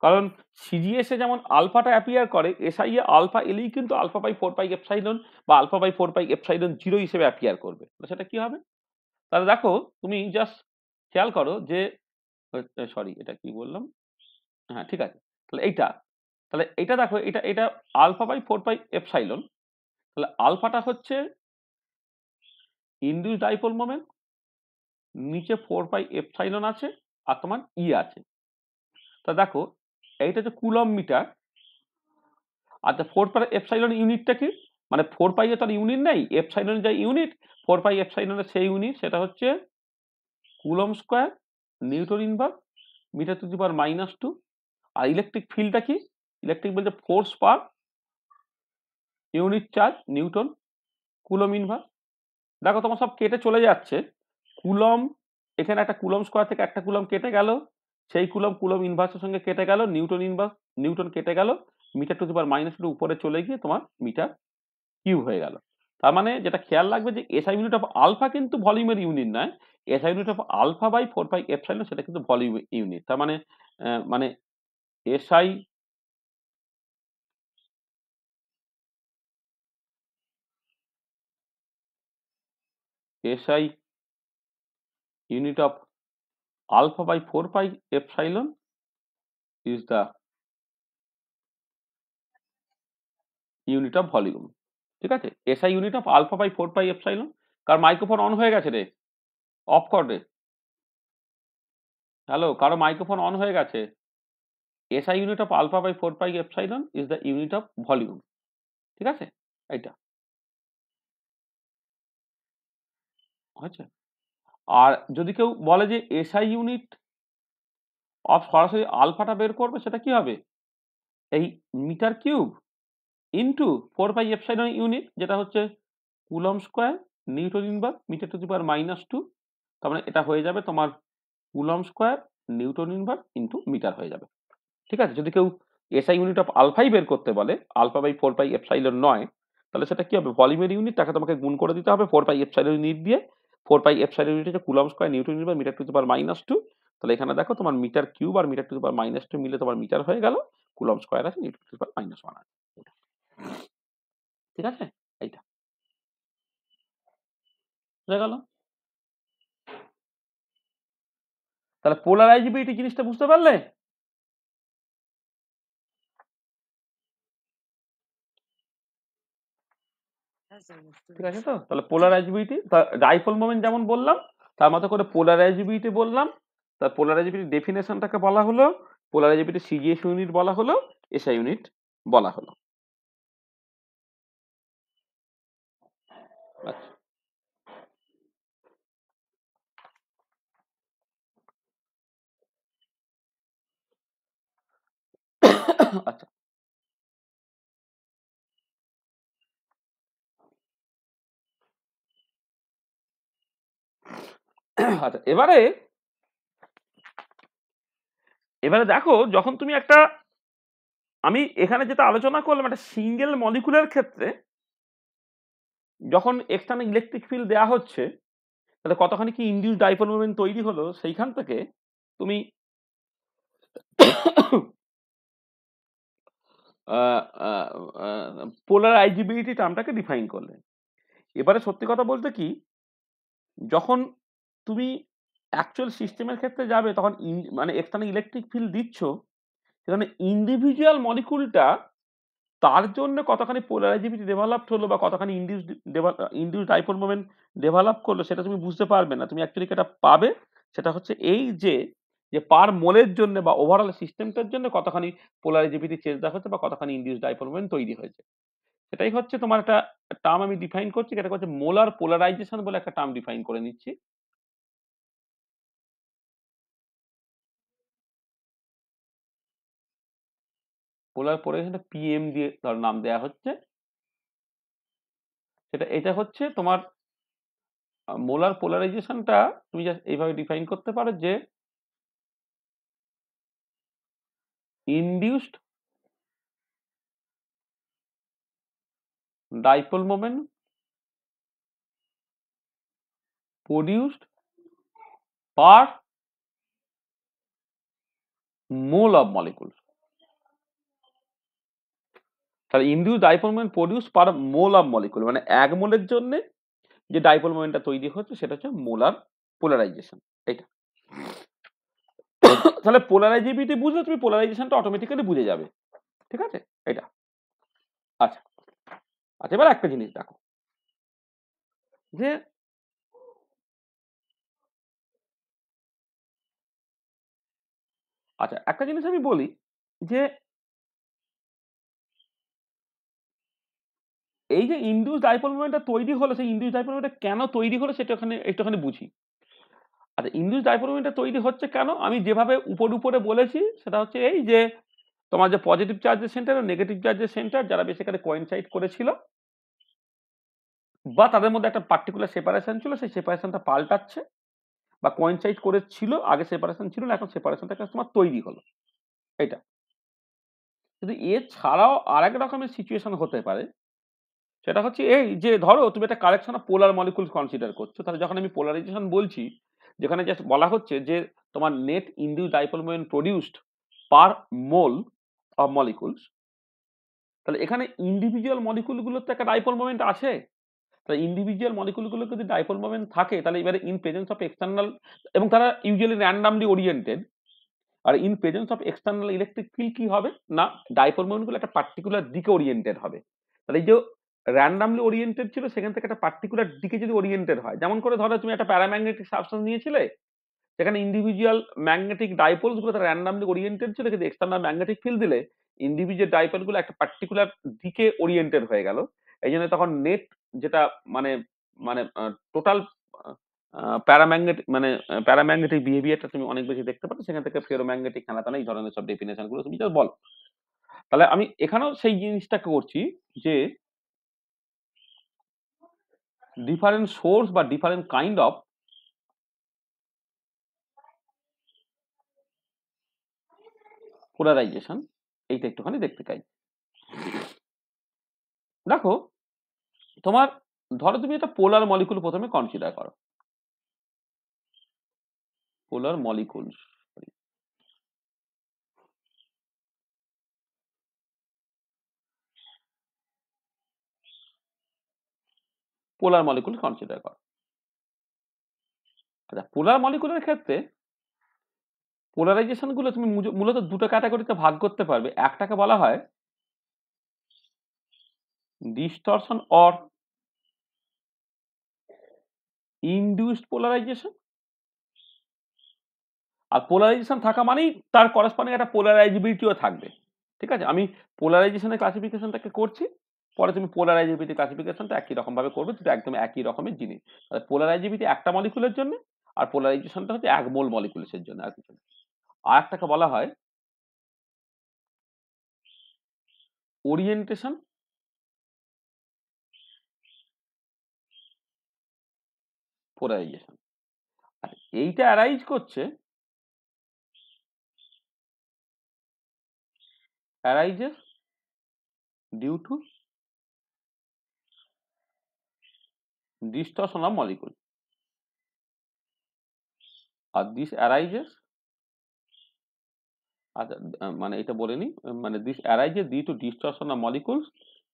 কারণ সিজিএস এ যেমন আলফাটা অ্যাপিয়ার করে, এসআই এ আলফা এলেই কিন্তু আলফা বাই 4 পাই এপসাইলন বা আলফা বাই 4 পাই এপসাইলন 0 হিসেবে অ্যাপিয়ার করবে। সেটা কি হবে? তাহলে দেখো তুমি জাস্ট খেয়াল করো যে, সরি এটা কি বললাম, হ্যাঁ ঠিক আছে, তাহলে এইটা দেখো, এটা আলফা বাই 4 পাই এপসাইলন। তাহলে আলফাটা হচ্ছে ইনডিউসড ডাইপোল মোমেন্ট, নিচে 4 পাই এপসাইলন আছে, আর তোমার ই আছে। তা দেখো এইটা হচ্ছে কুলম মিটার। আচ্ছা 4 পাই এপসাইলন ইউনিটটা কি? মানে 4 পাই এ তার ইউনিট নেই, এপসাইলন যা ইউনিট, 4 পাই এপসাইলনের সেই ইউনিট, সেটা হচ্ছে coulomb square newton inverse metre to the power -2। আর ইলেকট্রিক ফিল্ডটা কি? ইলেকট্রিক বলতে force per unit charge newton coulomb inverse. দেখো তোমার সব কেটে চলে যাচ্ছে, কুলম এখানে একটা কুলম স্কোয়ার থেকে একটা কুলম কেটে গেল, সেই কুলম কুলম ইনভার্সের সঙ্গে কেটে গেল, নিউটন ইনভার্স নিউটন কেটে গেল, মিটার টু দি পাওয়ার -2 উপরে চলে গিয়ে তোমার মিটার কিউব হয়ে গেল। তার মানে যেটা খেয়াল রাখবে যে এসআই ইউনিট অফ আলফা কিন্তু ভলিউমের ইউনিট নয়, SI unit of alpha by 4 pi epsilon সেটা কিন্তু ভলিউম ইউনিট। তার মানে মানে SI SI unit of alpha by 4 pi epsilon is the unit of volume. ঠিক আছে, SI unit of alpha by 4 pi epsilon. কার মাইক্রোফোন অন হয়ে গেছে রে? অফ কর রে। হ্যালো, কারো মাইক্রোফোন অন হয়ে গেছে? SI unit of alpha by 4 pi epsilon is the unit of volume. ঠিক আছে, এইটা হয়েছে। আর যদি কেউ বলে যে এসআই ইউনিট অফ সরাসরি আলফাটা বের করবে, সেটা কি হবে? এই metre cube into 4 pi epsilon unit, যেটা হচ্ছে coulomb square newton inverse metre to the power -2। তার মানে এটা হয়ে যাবে তোমার coulomb square newton inverse into metre হয়ে যাবে। ঠিক আছে, যদি কেউ এসআই ইউনিট অফ আলফাই বের করতে বলে, আলফা বাই 4 পাই এপসাইলন নয়, তাহলে সেটা কি হবে? ভলিউমের ইউনিট, তাকে তোমাকে গুণ করে দিতে হবে 4 পাই এপসাইলন ইউনিট দিয়ে। 4 পাই এপসাইলন ইউনিট হচ্ছে coulomb square newton inverse metre to the power -2। তাহলে এখানে দেখো তোমার মিটার কিউব আর মিটার টু দি পাওয়ার -2 মিলে তোমার মিটার হয়ে গেল, কুলম স্কোয়ার আছে, নিউটন টু দি পাওয়ার -1 আছে। ঠিক আছে, এইটা হয়ে গেল। তাহলে পোলারাইজিবিলিটি জিনিসটা বুঝতে পারলে? হ্যাঁ স্যার, বুঝতে ঠিক আছে পেরেছি। তো? তাহলে পোলারাইজিবিলিটি, ডাইপোল মোমেন্ট যেমন বললাম, তার মতো করে পোলারাইজিবিলিটি বললাম। তার পোলারাইজিবিলিটি ডেফিনেশনটাকে বলা হলো, পোলারাইজিবিলিটি সিজিএস ইউনিট বলা হলো, এসআই ইউনিট বলা হলো। আচ্ছা আচ্ছা আচ্ছা এবারে এবারে দেখো, যখন তুমি একটা, আমি এখানে যেটা আলোচনা করলাম, একটা সিঙ্গেল মলিকুলের ক্ষেত্রে যখন এক্সটার্নাল ইলেকট্রিক ফিল্ড দেওয়া হচ্ছে, তাহলে কতখানি কি ইনডিউস ডাইপোল মোমেন্ট তৈরি হলো, সেইখান থেকে তুমি পোলারাইজিবিলিটি টার্মটাকে ডিফাইন করলে। এবারে সত্যি কথা বলতে কি, যখন তুমি অ্যাকচুয়াল সিস্টেমের ক্ষেত্রে যাবে, তখন মানে এক্সটার্নাল ইলেকট্রিক ফিল্ড দিচ্ছ, সেখানে ইন্ডিভিজুয়াল মলিকুলটা তার জন্য কতখানি পোলারাইজিবিলিটি ডেভেলপড হলো বা কতখানি ইনডিউস ডাইপোল মোমেন্ট ডেভেলপ করলো সেটা তুমি বুঝতে পারবে না। তুমি অ্যাকচুয়ালি যেটা পাবে সেটা হচ্ছে এই যে পার মোলের জন্য বা ওভারঅল সিস্টেমটার জন্য কতখানি পোলারাইজিবিলিটি চেঞ্জ হচ্ছে বা কতখানি ইনডিউস ডাইপোল মোমেন্ট তৈরি হয়েছে। সেটাই হচ্ছে তোমার একটা টার্ম আমি ডিফাইন করছি, সেটা হচ্ছে মোলার পোলারাইজেশন বলে একটা টার্ম ডিফাইন করে নিচ্ছি। পোলার পোলারাইজেশনটা পিএম দিয়ে ধর নাম দেয়া হচ্ছে। এটা হচ্ছে তোমার মোলার পোলারাইজেশনটা তুমি জাস্ট এইভাবে ডিফাইন করতে পারো যে induced dipole moment produced per mole of molecule. তাহলে induced dipole moment produce per mole of molecule, মানে এক মোলের জন্য যে ডাইপোল মোমেন্টটা তৈরি হচ্ছে সেটা হচ্ছে মোলার পোলারাইজেশন। এটা তাহলে পোলারাইজিবিলিটি বুঝলে তুমি পোলারাইজেশনটা অটোমেটিক্যালি বুঝে যাবে। ঠিক আছে? এটা আচ্ছা আচ্ছা, এবার একটা জিনিস দেখো যে আচ্ছা একটা জিনিস আমি বলি যে এই যে ইনডিউস ডাইপোল মোমেন্টটা তৈরি হলো, সেই ইনডিউস ডাইপোল মোমেন্টটা কেন তৈরি হলো সেটা একটুখানি বুঝি। আচ্ছা, ইনডিউস ডাইপোল মোমেন্টটা তৈরি হচ্ছে কেন, আমি যেভাবে উপরে বলেছি সেটা হচ্ছে এই যে তোমার যে পজিটিভ চার্জের সেন্টার আর নেগেটিভ চার্জের সেন্টার যারা বেসিক্যালি কোয়েনসাইড করেছিল বা তাদের মধ্যে একটা পার্টিকুলার সেপারেশন ছিল, সেই সেপারেশনটা পাল্টাচ্ছে বা কোয়েনসাইড করেছিল, আগে সেপারেশন ছিল না, এখন সেপারেশনটা তোমার তৈরি হলো। এটা কিন্তু এছাড়াও আর এক রকমের সিচুয়েশন হতে পারে, সেটা হচ্ছে এই যে ধরো তুমি একটা collection of polar molecule consider করছো, তাহলে যখন আমি পোলারাইজেশন বলছি যেখানে জাস্ট বলা হচ্ছে যে তোমার net induce dipole moment produced per mole of molecules, তাহলে এখানে ইন্ডিভিজুয়াল মলিকুলগুলোর তো একটা ডাইপোল মোমেন্ট আছে। তাহলে ইন্ডিভিজুয়াল মলিকুলগুলো যদি ডাইপোল মোমেন্ট থাকে তাহলে এবারে ইন প্রেজেন্স অফ এক্সটার্নাল, এবং তারা ইউজুয়ালি র্যান্ডামলি ওরিয়েন্টেড, আর in presence of external electric field কি হবে না, ডাইপোল মোমেন্টগুলো একটা পার্টিকুলার দিকে ওরিয়েন্টেড হবে। তাহলে এই যে র্যান্ডামলি ওরিয়েন্টেড ছিল সেখান থেকে একটা পার্টিকুলার দিকে যদি ওরিয়েন্টেড হয়, যেমন করে ধরো তুমি একটা প্যারাম্যাগনেটিক সাবস্টেন্স নিয়েছিলে, সেখানে ইন্ডিভিজুয়াল ম্যাগনেটিক ডাইপোলস গুলো র্যান্ডামলি ওরিয়েন্টেড ছিল, কিন্তু এক্সটার্নাল ম্যাগনেটিক ফিল্ড দিলে ইন্ডিভিজুয়াল ডাইপোল গুলো একটা পার্টিকুলার দিকে ওরিয়েন্টেড হয়ে গেল। এই জন্য তখন নেট যেটা মানে মানে টোটাল প্যারাম্যাগনেটিক বিহেভিয়ারটা তুমি অনেক বেশি দেখতে পাচ্ছ, সেখান থেকে ফেরোম্যাগনেটিক খেলাতানা এই ধরনের সব ডেফিনেশন গুলো তুমি জাস্ট বলো। তাহলে আমি এখানেও সেই জিনিসটা করছি যে ডিফারেন্ট সোর্স বা ডিফারেন্ট কাইন্ড অফ পোলারাইজেশন, এইটা একটুখানি দেখতে চাই। দেখো তোমার ধরো তুমি একটা পোলার মলিকুল প্রথমে কনসিডার করো, পোলার মলিকুলস, পোলার মলিকুল কনসিডার করো। আচ্ছা, পোলার মলিকুলের ক্ষেত্রে পোলারাইজেশন গুলো তুমি মূলত দুটো ক্যাটাগরিতে ভাগ করতে পারবে। একটাকে বলা হয় ডিস্টরশন অর ইনডিউসড পোলারাইজেশন, আর পোলারাইজেশন থাকা মানেই তার করসপন্ডিং একটা পোলারাইজিবিলিটিও থাকবে। ঠিক আছে, আমি পোলারাইজেশনের ক্লাসিফিকেশনটাকে করছি, পরে তুমি পোলারাইজিবিলিটি ক্লাসিফিকেশনটা একই রকম ভাবে করবে, দুটো একদম একই রকমের জিনিস। তাহলে পোলারাইজিবিলিটি একটা মলিকুলের জন্য, আর পোলারাইজেশনটা হচ্ছে এক মোল মলিকুলের জন্য, আর কিছু না। আর একটাকে বলা হয় ওরিয়েন্টেশন পোলারাইজেশন। আর এইটা অ্যারাইজ করছে arises due to distortion of molecule, R this arises মানে এটা বলে নি, মানে this arises due to distortion of molecules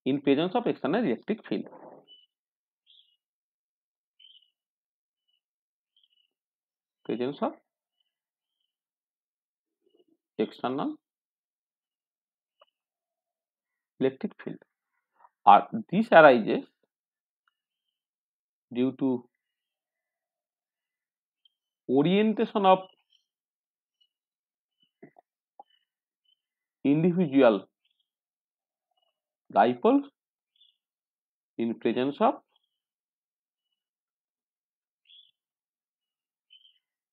in presence of external electric field, presence of external electric field. R this arises due to orientation of individual dipoles in presence of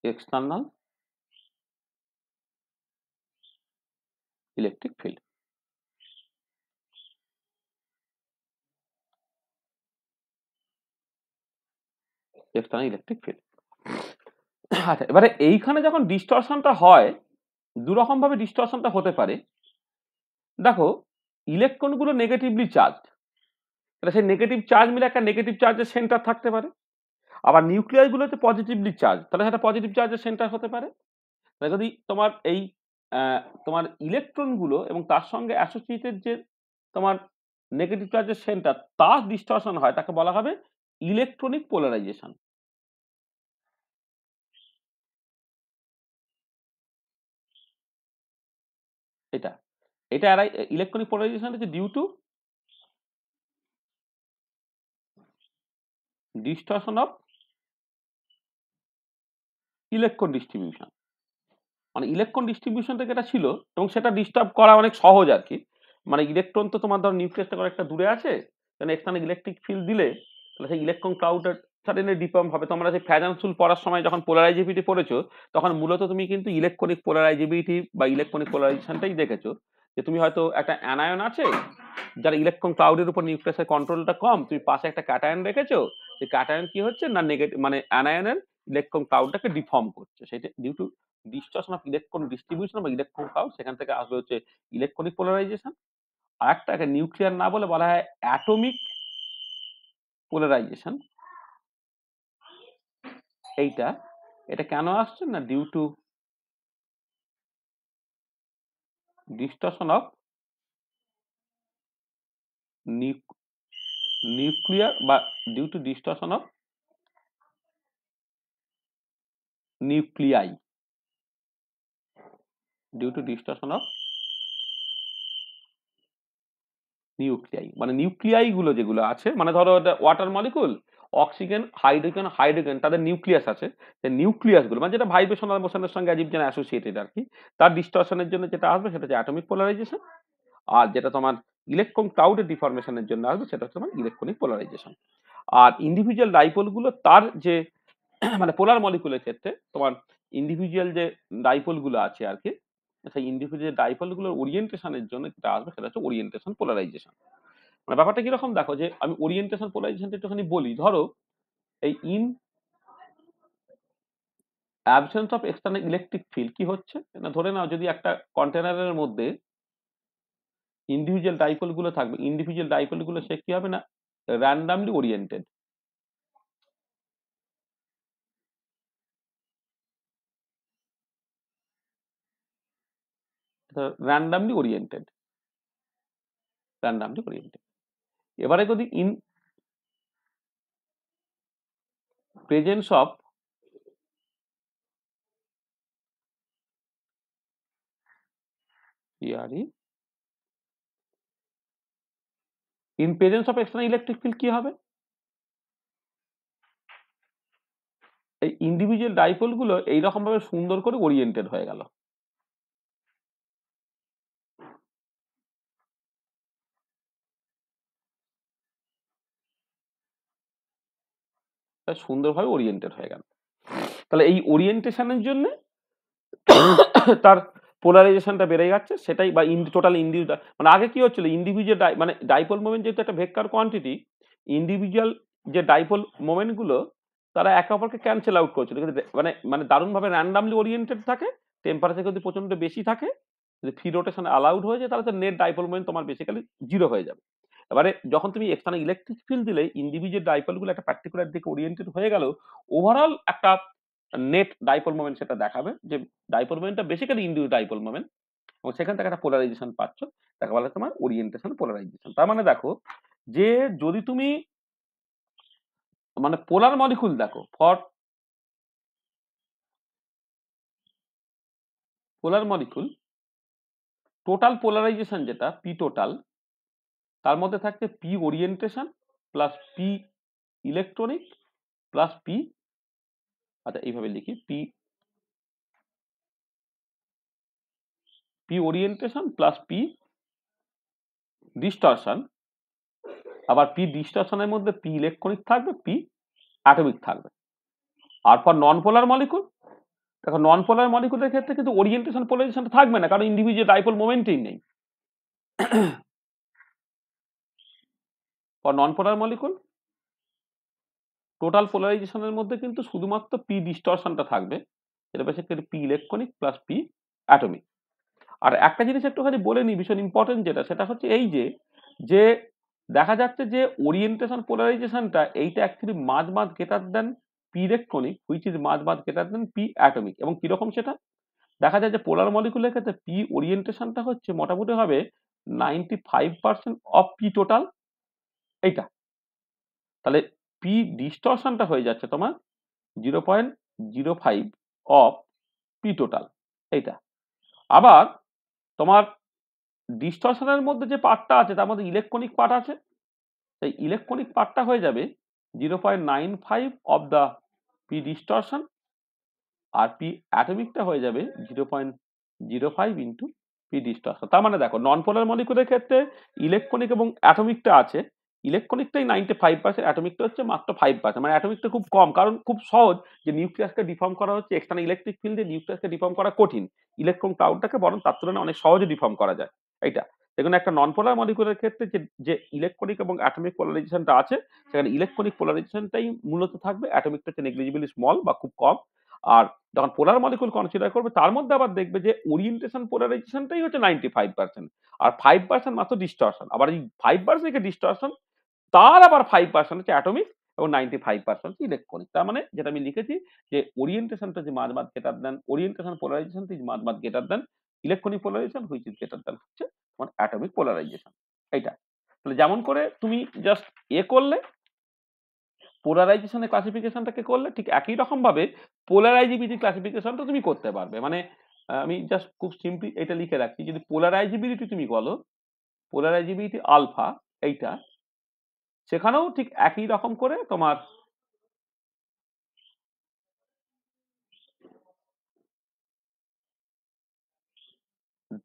external electric field. External electric field. আচ্ছা, এবারে এইখানে যখন ডিস্টরশনটা হয়, দুরকম ভাবে ডিস্টরশনটা হতে পারে। দেখো, ইলেকট্রন গুলো নেগেটিভলি চার্জ, তাহলে সেই নেগেটিভ চার্জ মিলে একটা নেগেটিভ চার্জের সেন্টার থাকতে পারে। আবার নিউক্লিয়াস গুলো হচ্ছে পজিটিভলি চার্জ, তাহলে সেটা পজিটিভ চার্জের সেন্টার হতে পারে। তাহলে যদি তোমার এই তোমার ইলেকট্রন গুলো এবং তার সঙ্গে অ্যাসোসিয়েটেড যে তোমার নেগেটিভ চার্জের সেন্টার তার ডিস্টরশন হয়, তাকে বলা হবে ইলেকট্রনিক পোলারাইজেশন। এটা এটা ইলেকট্রনিক পোলারাইজেশন হচ্ছে due to distortion of electron distribution. মানে ইলেকট্রন ডিস্ট্রিবিউশনটা যেটা ছিল এবং সেটা ডিস্টার্ব করা অনেক সহজ আর কি। মানে ইলেকট্রন তো তোমার ধর নিউক্লিয়াস থেকে অনেকটা দূরে আছে, তাহলে এক্সটার্নাল ইলেকট্রিক ফিল্ড দিলে তাহলে সেই ইলেকট্রন ক্লাউডের সাডেনলি ডিফর্ম হবে। তোমরা যে ফ্যাজানসুল পড়ার সময় যখন পোলারাইজেবিলিটি পড়েছো, তখন মূলত তুমি কিন্তু ইলেকট্রনিক পোলারাইজেবিলিটি বা ইলেকট্রনিক পোলারাইজেশনটাই দেখেছো। যে তুমি হয়তো একটা অ্যানায়ন আছে যার ইলেকট্রন ক্লাউডের উপর নিউক্লিয়াসের কন্ট্রোলটা কম, তুমি পাশে একটা ক্যাটায়ন রেখেছো, সেই ক্যাটায়ন কি হচ্ছে না নেগেটিভ মানে অ্যানায়নের ইলেকট্রন ক্লাউডটাকে ডিফর্ম করছে। সেটা due to distortion of electron distribution বা ইলেকট্রন ক্লাউড, সেখান থেকে আসবে হচ্ছে ইলেকট্রনিক পোলারাইজেশন। আর একটা নিউক্লিয়ার না বলে বলা হয় অ্যাটমিক পোলারাইজেশন। এটা কেন আসছে না due to distortion of nuclear বা due to distortion of nuclei, due to distortion of nuclei. মানে নিউক্লিয়াই গুলো যেগুলো আছে, মানে ধরো water molecule, oxygen, hydrogen, hydrogen, তাদের নিউক্লিয়াস আছে। নিউক্লিয়াস গুলো মানে যেটা ভাইব্রেশনাল মোশনের সঙ্গে অ্যাজিভ যেন অ্যাসোসিয়েটেড আর কি, তার ডিস্টরশনের জন্য যেটা আসবে সেটা হচ্ছে অ্যাটমিক পোলারাইজেশন। আর যেটা তোমার ইলেকট্রন ক্লাউডের ডিফরমেশনের জন্য আসবে সেটা হচ্ছে তোমার ইলেকট্রনিক পোলারাইজেশন। আর ইন্ডিভিজুয়াল ডাইপোল গুলো তার যে মানে পোলার মলিকুলের ক্ষেত্রে তোমার ইন্ডিভিজুয়াল যে ডাইপোল গুলো আছে আর কি, সেই ইন্ডিভিজুয়াল ডাইপোল গুলোর ওরিয়েন্টেশনের জন্য যেটা আসবে সেটা হচ্ছে ওরিয়েন্টেশন পোলারাইজেশন। মানে ব্যাপারটা কিরকম দেখো, যে আমি ওরিয়েন্টেশন পোলারাইজেশনটা একটুখানি বলি। ধরো এই in absence of external electric field কি হচ্ছে না, ধরে নাও যদি একটা কন্টেনারের মধ্যে ইন্ডিভিজুয়াল ডাইপোল গুলো থাকবে, ইন্ডিভিজুয়াল ডাইপোল গুলো সে কি হবে না randomly oriented, randomly oriented, randomly oriented. এবারে যদি in presence of in presence of external electric field কি হবে, এই ইন্ডিভিজুয়াল ডাইপোল গুলো এইরকম ভাবে সুন্দর করে ওরিয়েন্টেড হয়ে গেল। সুন্দরভাবে ওরিয়েন্টেড হয়ে গেল। তাহলে এই ওরিয়েন্টেশনের জন্য তার পোলারাইজেশনটা বেড়ে যাচ্ছে, সেটাই বা টোটাল মানে আগে কি হচ্ছিল ইন্ডিভিজুয়াল মানে ডাইপোল মোমেন্ট যেহেতু একটা ভেক্টর কোয়ান্টিটি, ইন্ডিভিজুয়াল যে ডাইপোল মোমেন্ট গুলো তারা একে অপরকে ক্যান্সেল আউট করছিল। মানে মানে দারুণভাবে র্যান্ডামলি ওরিয়েন্টেড থাকে, টেম্পারেচার যদি প্রচন্ড বেশি থাকে, যদি ফ্রি রোটেশন অ্যালাউড হয়ে যায়, তাহলে তো নেট ডাইপোল মোমেন্ট তোমার বেসিক্যালি জিরো হয়ে যাবে। এবারে যখন তুমি এক্সটার্নাল ইলেকট্রিক ফিল্ড দিলে ইন্ডিভিজুয়াল ডাইপোল গুলো একটা পার্টিকুলার দিকে ওরিয়েন্টেড হয়ে গেল, ওভারঅল একটা নেট ডাইপোল মোমেন্ট সেটা দেখাবে যে ডাইপোল মোমেন্টটা বেসিক্যালি ইন্ডিউস ডাইপোল মোমেন্ট, এবং সেখান থেকে একটা পোলারাইজেশন পাচ্ছ, তাকে বলা তোমার ওরিয়েন্টেশন পোলারাইজেশন। তার মানে দেখো যে যদি তুমি মানে পোলার মলিকুল দেখো, for polar molecule total polarisation যেটা পি টোটাল, তার মধ্যে থাকছে P orientation plus P electronic plus P, আচ্ছা এইভাবে লিখি, P orientation plus P distortion, আবার পি ডিস্টরশনের মধ্যে পি ইলেকট্রনিক থাকবে, পি অ্যাটমিক থাকবে। আর ফর নন পোলার মলিকুল, দেখো নন পোলার মলিকুলের ক্ষেত্রে কিন্তু ওরিয়েন্টেশন পোলারাইজেশন থাকবে না, কারণ ইন্ডিভিজুয়াল ডাইপোল মোমেন্টই নেই। For non polar molecule total পোলারাইজেশনের মধ্যে কিন্তু শুধুমাত্র পি ডিস্টরশনটা থাকবে, এটা basically P electronic plus P atomic. আর একটা জিনিস একটুখানি বলে নিই ভীষণ ইম্পর্টেন্ট যেটা, সেটা হচ্ছে এই যে দেখা যাচ্ছে যে ওরিয়েন্টেশন পোলারাইজেশনটা এইটা অ্যাকচুয়ালি মাঝ greater then P electronic, which is much greater then P atomic. এবং কিরকম সেটা দেখা যায় যে পোলার মলিকুলের ক্ষেত্রে পি ওরিয়েন্টেশনটা হচ্ছে মোটামুটি হবে 95% অফ পি টোটাল, এইটা। তাহলে পি ডিস্টরশনটা হয়ে যাচ্ছে তোমার 0.05 অফ পি টোটাল, এইটা। আবার তোমার ডিস্টরশনের মধ্যে যে পার্টটা আছে তার মধ্যে ইলেকট্রনিক পার্ট আছে, সেই ইলেকট্রনিক পার্টটা হয়ে যাবে 0.95 অফ দ্য পি ডিস্টরশন, আর পি অ্যাটমিকটা হয়ে যাবে 0.05 ইন্টু পি ডিস্টরশন। তার মানে দেখো নন পোলার মলিকুলের ক্ষেত্রে ইলেকট্রনিক এবং অ্যাটমিকটা আছে, ইলেকট্রনিকটাই 95%, অ্যাটমিকটা হচ্ছে মাত্র 5%, মানে অ্যাটমিকটা খুব কম, কারণ খুব সহজ যে নিউক্লিয়াসকে ডিফর্ম করা হচ্ছে এক্সটার্নাল ইলেকট্রিক ফিল্ডে, নিউক্লিয়াসকে ডিফর্ম করা কঠিন, ইলেকট্রন ক্লাউডটাকে বরং তার তুলনায় অনেক সহজে ডিফর্ম করা যায়, এইটা। সেখানে একটা নন পোলার মলিকুলের ক্ষেত্রে যে ইলেকট্রনিক এবং অ্যাটমিক পোলারাইজেশনটা আছে, সেখানে ইলেকট্রনিক পোলারাইজেশনটাই মূলত থাকবে, অ্যাটমিকটা হচ্ছে নেগলিজিবলি স্মল বা খুব কম। আর যখন পোলার মলিকুল কনসিডার করবে তার মধ্যে আবার দেখবে যে ওরিয়েন্টেশন পোলারাইজেশনটাই হচ্ছে 95%, আর 5% মাত্র ডিস্টরশন। আবার এই 5% ডিস্টরশন, তার আবার 5% হচ্ছে অ্যাটমিক এবং 95% ইলেকট্রনিক। তার মানে যেটা আমি লিখেছি যে ওরিয়েন্টেশনটা যে much greater than, orientation polarization is much greater than electronic polarization, which is greater than হচ্ছে তোমার অ্যাটমিক পোলারাইজেশন, এইটা। তাহলে যেমন করে তুমি জাস্ট করলে পোলারাইজেশনের ক্লাসিফিকেশনটাকে করলে, ঠিক একই রকম ভাবে পোলারাইজিবিলিটি ক্লাসিফিকেশনটা তুমি করতে পারবে। মানে আমি জাস্ট খুব সিম্পলি এটা লিখে রাখছি, যদি পোলারাইজিবিলিটি তুমি বলো, পোলারাইজিবিলিটি আলফা এইটা, সেখানেও ঠিক একই রকম করে তোমার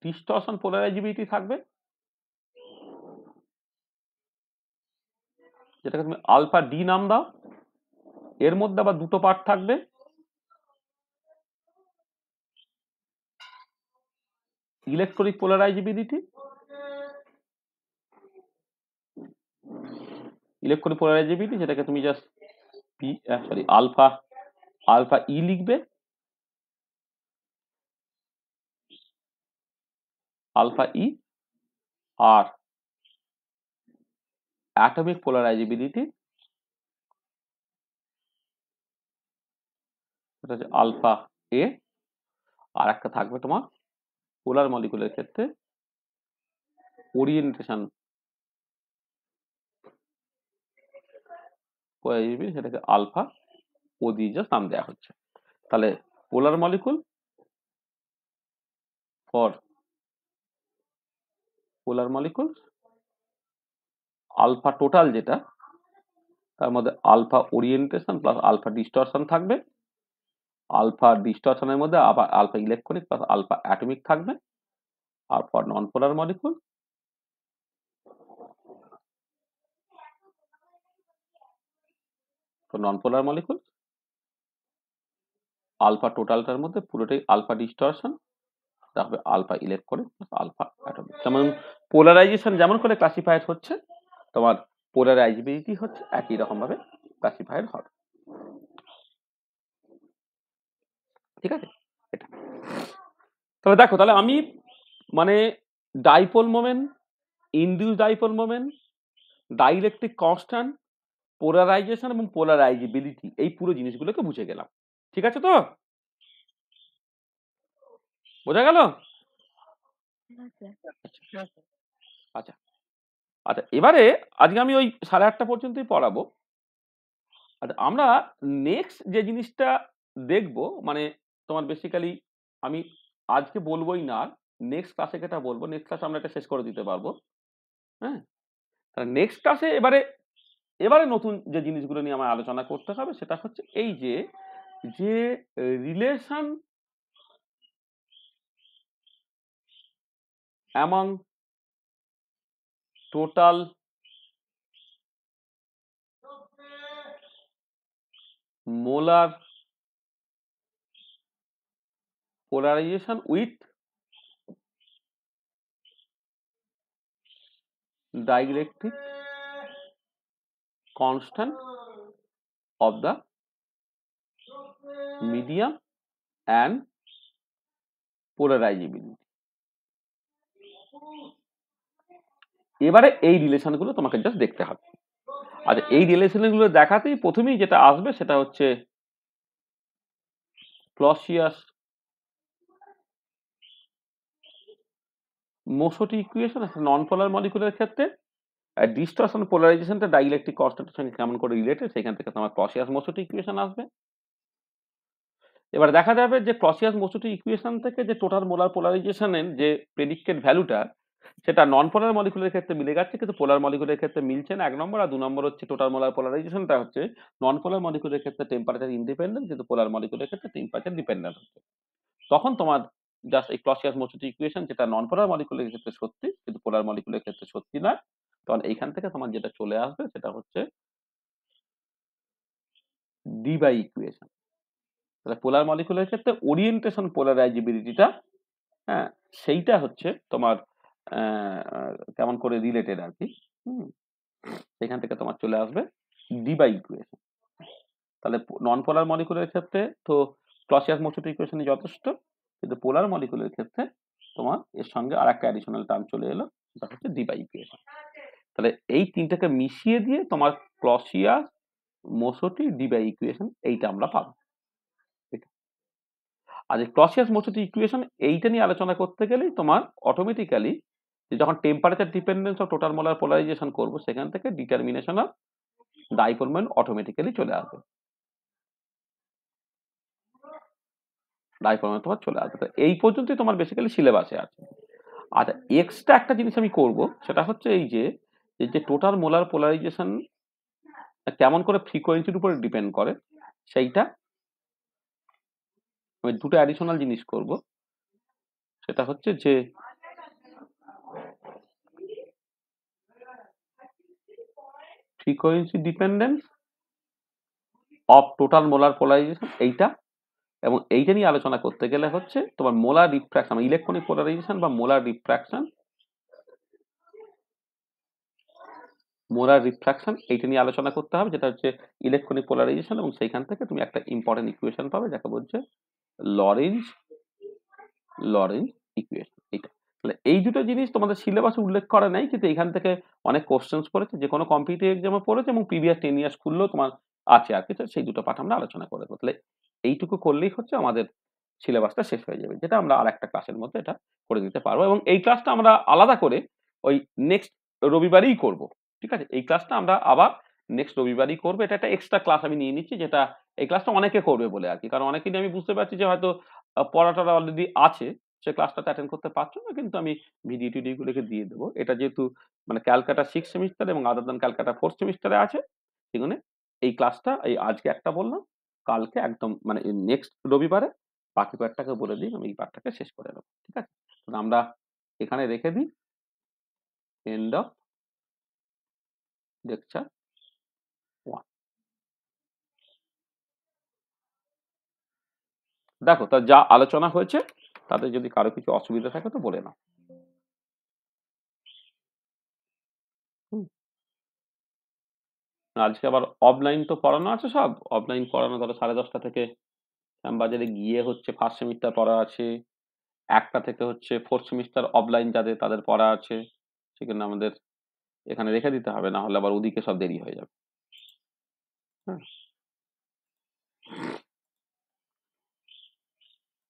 ডিস্টরশন পোলারাইজিবিলিটি থাকবে, যেটাকে তুমি আলফা ডি নাম দাও। এর মধ্যে আবার দুটো পার্ট থাকবে, ইলেকট্রনিক পোলারাইজিবিলিটি, ইলেকট্রনিক পোলারাইজিবিলিটি যেটাকে তুমি জাস্ট পি সরি আলফা ই লিখবে, আলফা ই। আর অ্যাটমিক পোলারাইজিবিলিটি সেটা হচ্ছে আলফা এ। আর একটা থাকবে তোমার পোলার মলিকুলের ক্ষেত্রে ওরিয়েন্টেশন পোলারাইজিবিলিটি, সেটাকে আলফা ও দিয়ে জাস্ট নাম দেওয়া হচ্ছে। তাহলে polar molecule for polar molecule alpha total যেটা, তার মধ্যে alpha orientation plus alpha distortion থাকবে, আলফা ডিস্টরশনের মধ্যে আবার alpha electronic plus alpha atomic থাকবে। আর for non polar molecule alpha টোটালটার মধ্যে পুরোটাই আলফা ডিস্টরশন, তারপরে alpha electronic plus alpha atomic. যেমন পোলারাইজেশন যেমন করে ক্লাসিফাইড হচ্ছে, তোমার পোলারাইজিবিলিটি হচ্ছে একই রকম ভাবে ক্লাসিফাইড হবে, ঠিক আছে। এটা তাহলে দেখো, তাহলে আমি মানে dipole moment, induce dipole moment, dielectric constant, polarisation এবং পোলারাইজিবিলিটি, এই পুরো জিনিসগুলোকে বুঝে গেলাম, ঠিক আছে তো? বোঝা গেল? আচ্ছা আচ্ছা, এবারে আজকে আমি ওই 8:30 পর্যন্তই পড়াবো। আচ্ছা, আমরা নেক্সট যে জিনিসটা দেখবো, মানে তোমার বেসিক্যালি আমি আজকে বলবোই না, নেক্সট ক্লাসে এটা বলবো, নেক্সট ক্লাসে আমরা এটা শেষ করে দিতে পারবো, হ্যাঁ। নেক্সট ক্লাসে এবারে নতুন যে জিনিসগুলো নিয়ে আমার আলোচনা করতে হবে সেটা হচ্ছে এই যে relation among total molar polarization with dielectric constant of the medium and polarizability. এবারে এই রিলেশনগুলো তোমাকে জাস্ট দেখতে হবে। আচ্ছা, এই রিলেশনগুলো দেখাতেই প্রথমেই যেটা আসবে সেটা হচ্ছে ক্লসিয়াস মোসোটি ইকুয়েশন একটা নন পোলার মলিকুলের ক্ষেত্রে ডিস্টরশন পোলারাইজেশনটা ডাইইলেকট্রিক কনস্ট্যান্টের সঙ্গে কেমন করে রিলেটেড সেখান থেকে তোমার ক্লসিয়াস মোসোটি ইকুয়েশন আসবে। এবার দেখা যাবে যে ক্লসিয়াস মোসোটি ইকুয়েশন থেকে যে টোটাল মোলার পোলারাইজেশনের যে প্রেডিক্টেড ভ্যালুটা সেটা নন পোলার মলিকুলের ক্ষেত্রে মিলে যাচ্ছে কিন্তু পোলার মলিকুলের ক্ষেত্রে মিলছে না, 1 নম্বর। আর 2 নম্বর হচ্ছে টোটাল মোলার পোলারাইজেশনটা হচ্ছে নন পোলার মলিকুলের ক্ষেত্রে টেম্পারেচার ইন্ডিপেন্ডেন্ট কিন্তু পোলার মলিকুলের ক্ষেত্রে টেম্পারেচার ডিপেন্ডেন্ট হচ্ছে। তখন তোমার জাস্ট এই ক্লসিয়াস মোসোটি ইকুয়েশন যেটা নন পোলার মলিকুলের ক্ষেত্রে সত্যি কিন্তু পোলার মলিকুলের ক্ষেত্রে সত্যি নয়, তখন এইখান থেকে তোমার যেটা চলে আসবে সেটা হচ্ছে ডি বাই ইকুয়েশন। তাহলে পোলার মলিকুলের ক্ষেত্রে ওরিয়েন্টেশন পোলারাইজেবিলিটিটা হ্যাঁ সেইটা হচ্ছে তোমার কেমন করে রিলেটেড আর কি। সেখান থেকে তোমার চলে আসবে ডি বাই ইকুয়েশন। তাহলে নন পোলার মলিকুলের ক্ষেত্রে তো ক্লসিয়াস মোসোটি ইকুয়েশনই যথেষ্ট, কিন্তু পোলার মলিকুলের ক্ষেত্রে তোমার এর সঙ্গে আর একটা অ্যাডিশনাল টার্ম চলে এলো, সেটা হচ্ছে ডি বাই ইকুয়েশন। তাহলে এই তিনটাকে মিশিয়ে দিয়ে তোমার ক্লসিয়াস মোসোটি ডি বাই ইকুয়েশন এইটা আমরা পাবো। আর এই ক্লসিয়াস মোসোটি ইকুয়েশন এইটা নিয়ে আলোচনা করতে গেলেই তোমার অটোমেটিক্যালি যখন temperature dependence of total molar polarisation করবো সেখান থেকে determination of dipole moment automatically চলে আসবে। ডাইপোল মোমেন্ট তোমার চলে আসবে। তো এই পর্যন্তই তোমার বেসিক্যালি সিলেবাসে আছে। আচ্ছা, এক্সট্রা একটা জিনিস আমি করব সেটা হচ্ছে এই যে টোটাল মোলার পোলারাইজেশন কেমন করে ফ্রিকোয়েন্সির উপরে ডিপেন্ড করে সেইটা আমি দুটো অ্যাডিশনাল জিনিস করব। সেটা হচ্ছে যে frequency dependence of total molar polarisation এইটা, এবং এইটা নিয়ে আলোচনা করতে গেলে হচ্ছে তোমার মোলার রিফ্র্যাকশন ইলেকট্রনিক পোলারাইজেশন বা মোলার রিফ্র্যাকশন এইটা নিয়ে আলোচনা করতে হবে, যেটা হচ্ছে ইলেকট্রনিক পোলারাইজেশন। এবং সেইখান থেকে তুমি একটা ইম্পর্টেন্ট ইকুয়েশন পাবে যাকে বলছে লরেঞ্জ ইকুয়েশন। এইটা তাহলে এই দুটো জিনিস তোমাদের সিলেবাসে উল্লেখ করা নাই, কিন্তু এখান থেকে অনেক কোশ্চেন্স পড়েছে, যে কোনো কম্পিটিটিভ এক্সামে পড়েছে এবং প্রিভিয়াস 10 ইয়ার্স খুললেও তোমার আছে আর কি। সেই দুটো পাঠ আমরা আলোচনা করে দেবো। তাহলে এইটুকু করলেই হচ্ছে আমাদের সিলেবাসটা শেষ হয়ে যাবে, যেটা আমরা আর একটা ক্লাসের মধ্যে এটা করে দিতে পারবো। এবং এই ক্লাসটা আমরা আলাদা করে ওই নেক্সট রবিবারেই করব, ঠিক আছে? এই ক্লাসটা আমরা আবার নেক্সট রবিবারই করবো। এটা একটা এক্সট্রা ক্লাস আমি নিয়ে নিচ্ছি, যেটা এই ক্লাসটা অনেকে করবে বলে আর কি। কারণ অনেকেরই আমি বুঝতে পারছি যে হয়তো পড়াটা অলরেডি আছে, সে ক্লাসটাতে অ্যাটেন্ড করতে পারছো না, কিন্তু আমি ভিডিও টিডিওগুলোকে দিয়ে দেবো। এটা যেহেতু মানে ক্যালকাটা 6 সেমিস্টার এবং আদার দ্যান ক্যালকাটা 4th সেমিস্টারে আছে, সেখানে এই ক্লাসটা এই আজকে একটা বললাম, কালকে একদম মানে নেক্সট রবিবারে বাকি পার্টটাকে বলে দিই, আমি এই পার্টটাকে শেষ করে নেবো, ঠিক আছে? তাহলে আমরা এখানে রেখে দিই, এন্ড অফ লেকচার 1। দেখো তা যা আলোচনা হয়েছে তাতে যদি কারো কিছু অসুবিধা থাকে তো বলে নাও। আজকে আবার অফলাইন তো পড়ানো আছে, সব অফলাইন পড়ানো, ধরো 10:30 থেকে শ্যামবাজারে গিয়ে হচ্ছে ফার্স্ট সেমিস্টার পড়া আছে, 1টা থেকে হচ্ছে 4th সেমিস্টার অফলাইন যাদের তাদের পড়া আছে, সেখানে আমাদের এখানে রেখে দিতে হবে, না হলে আবার ওদিকে সব দেরি হয়ে যাবে। হ্যাঁ।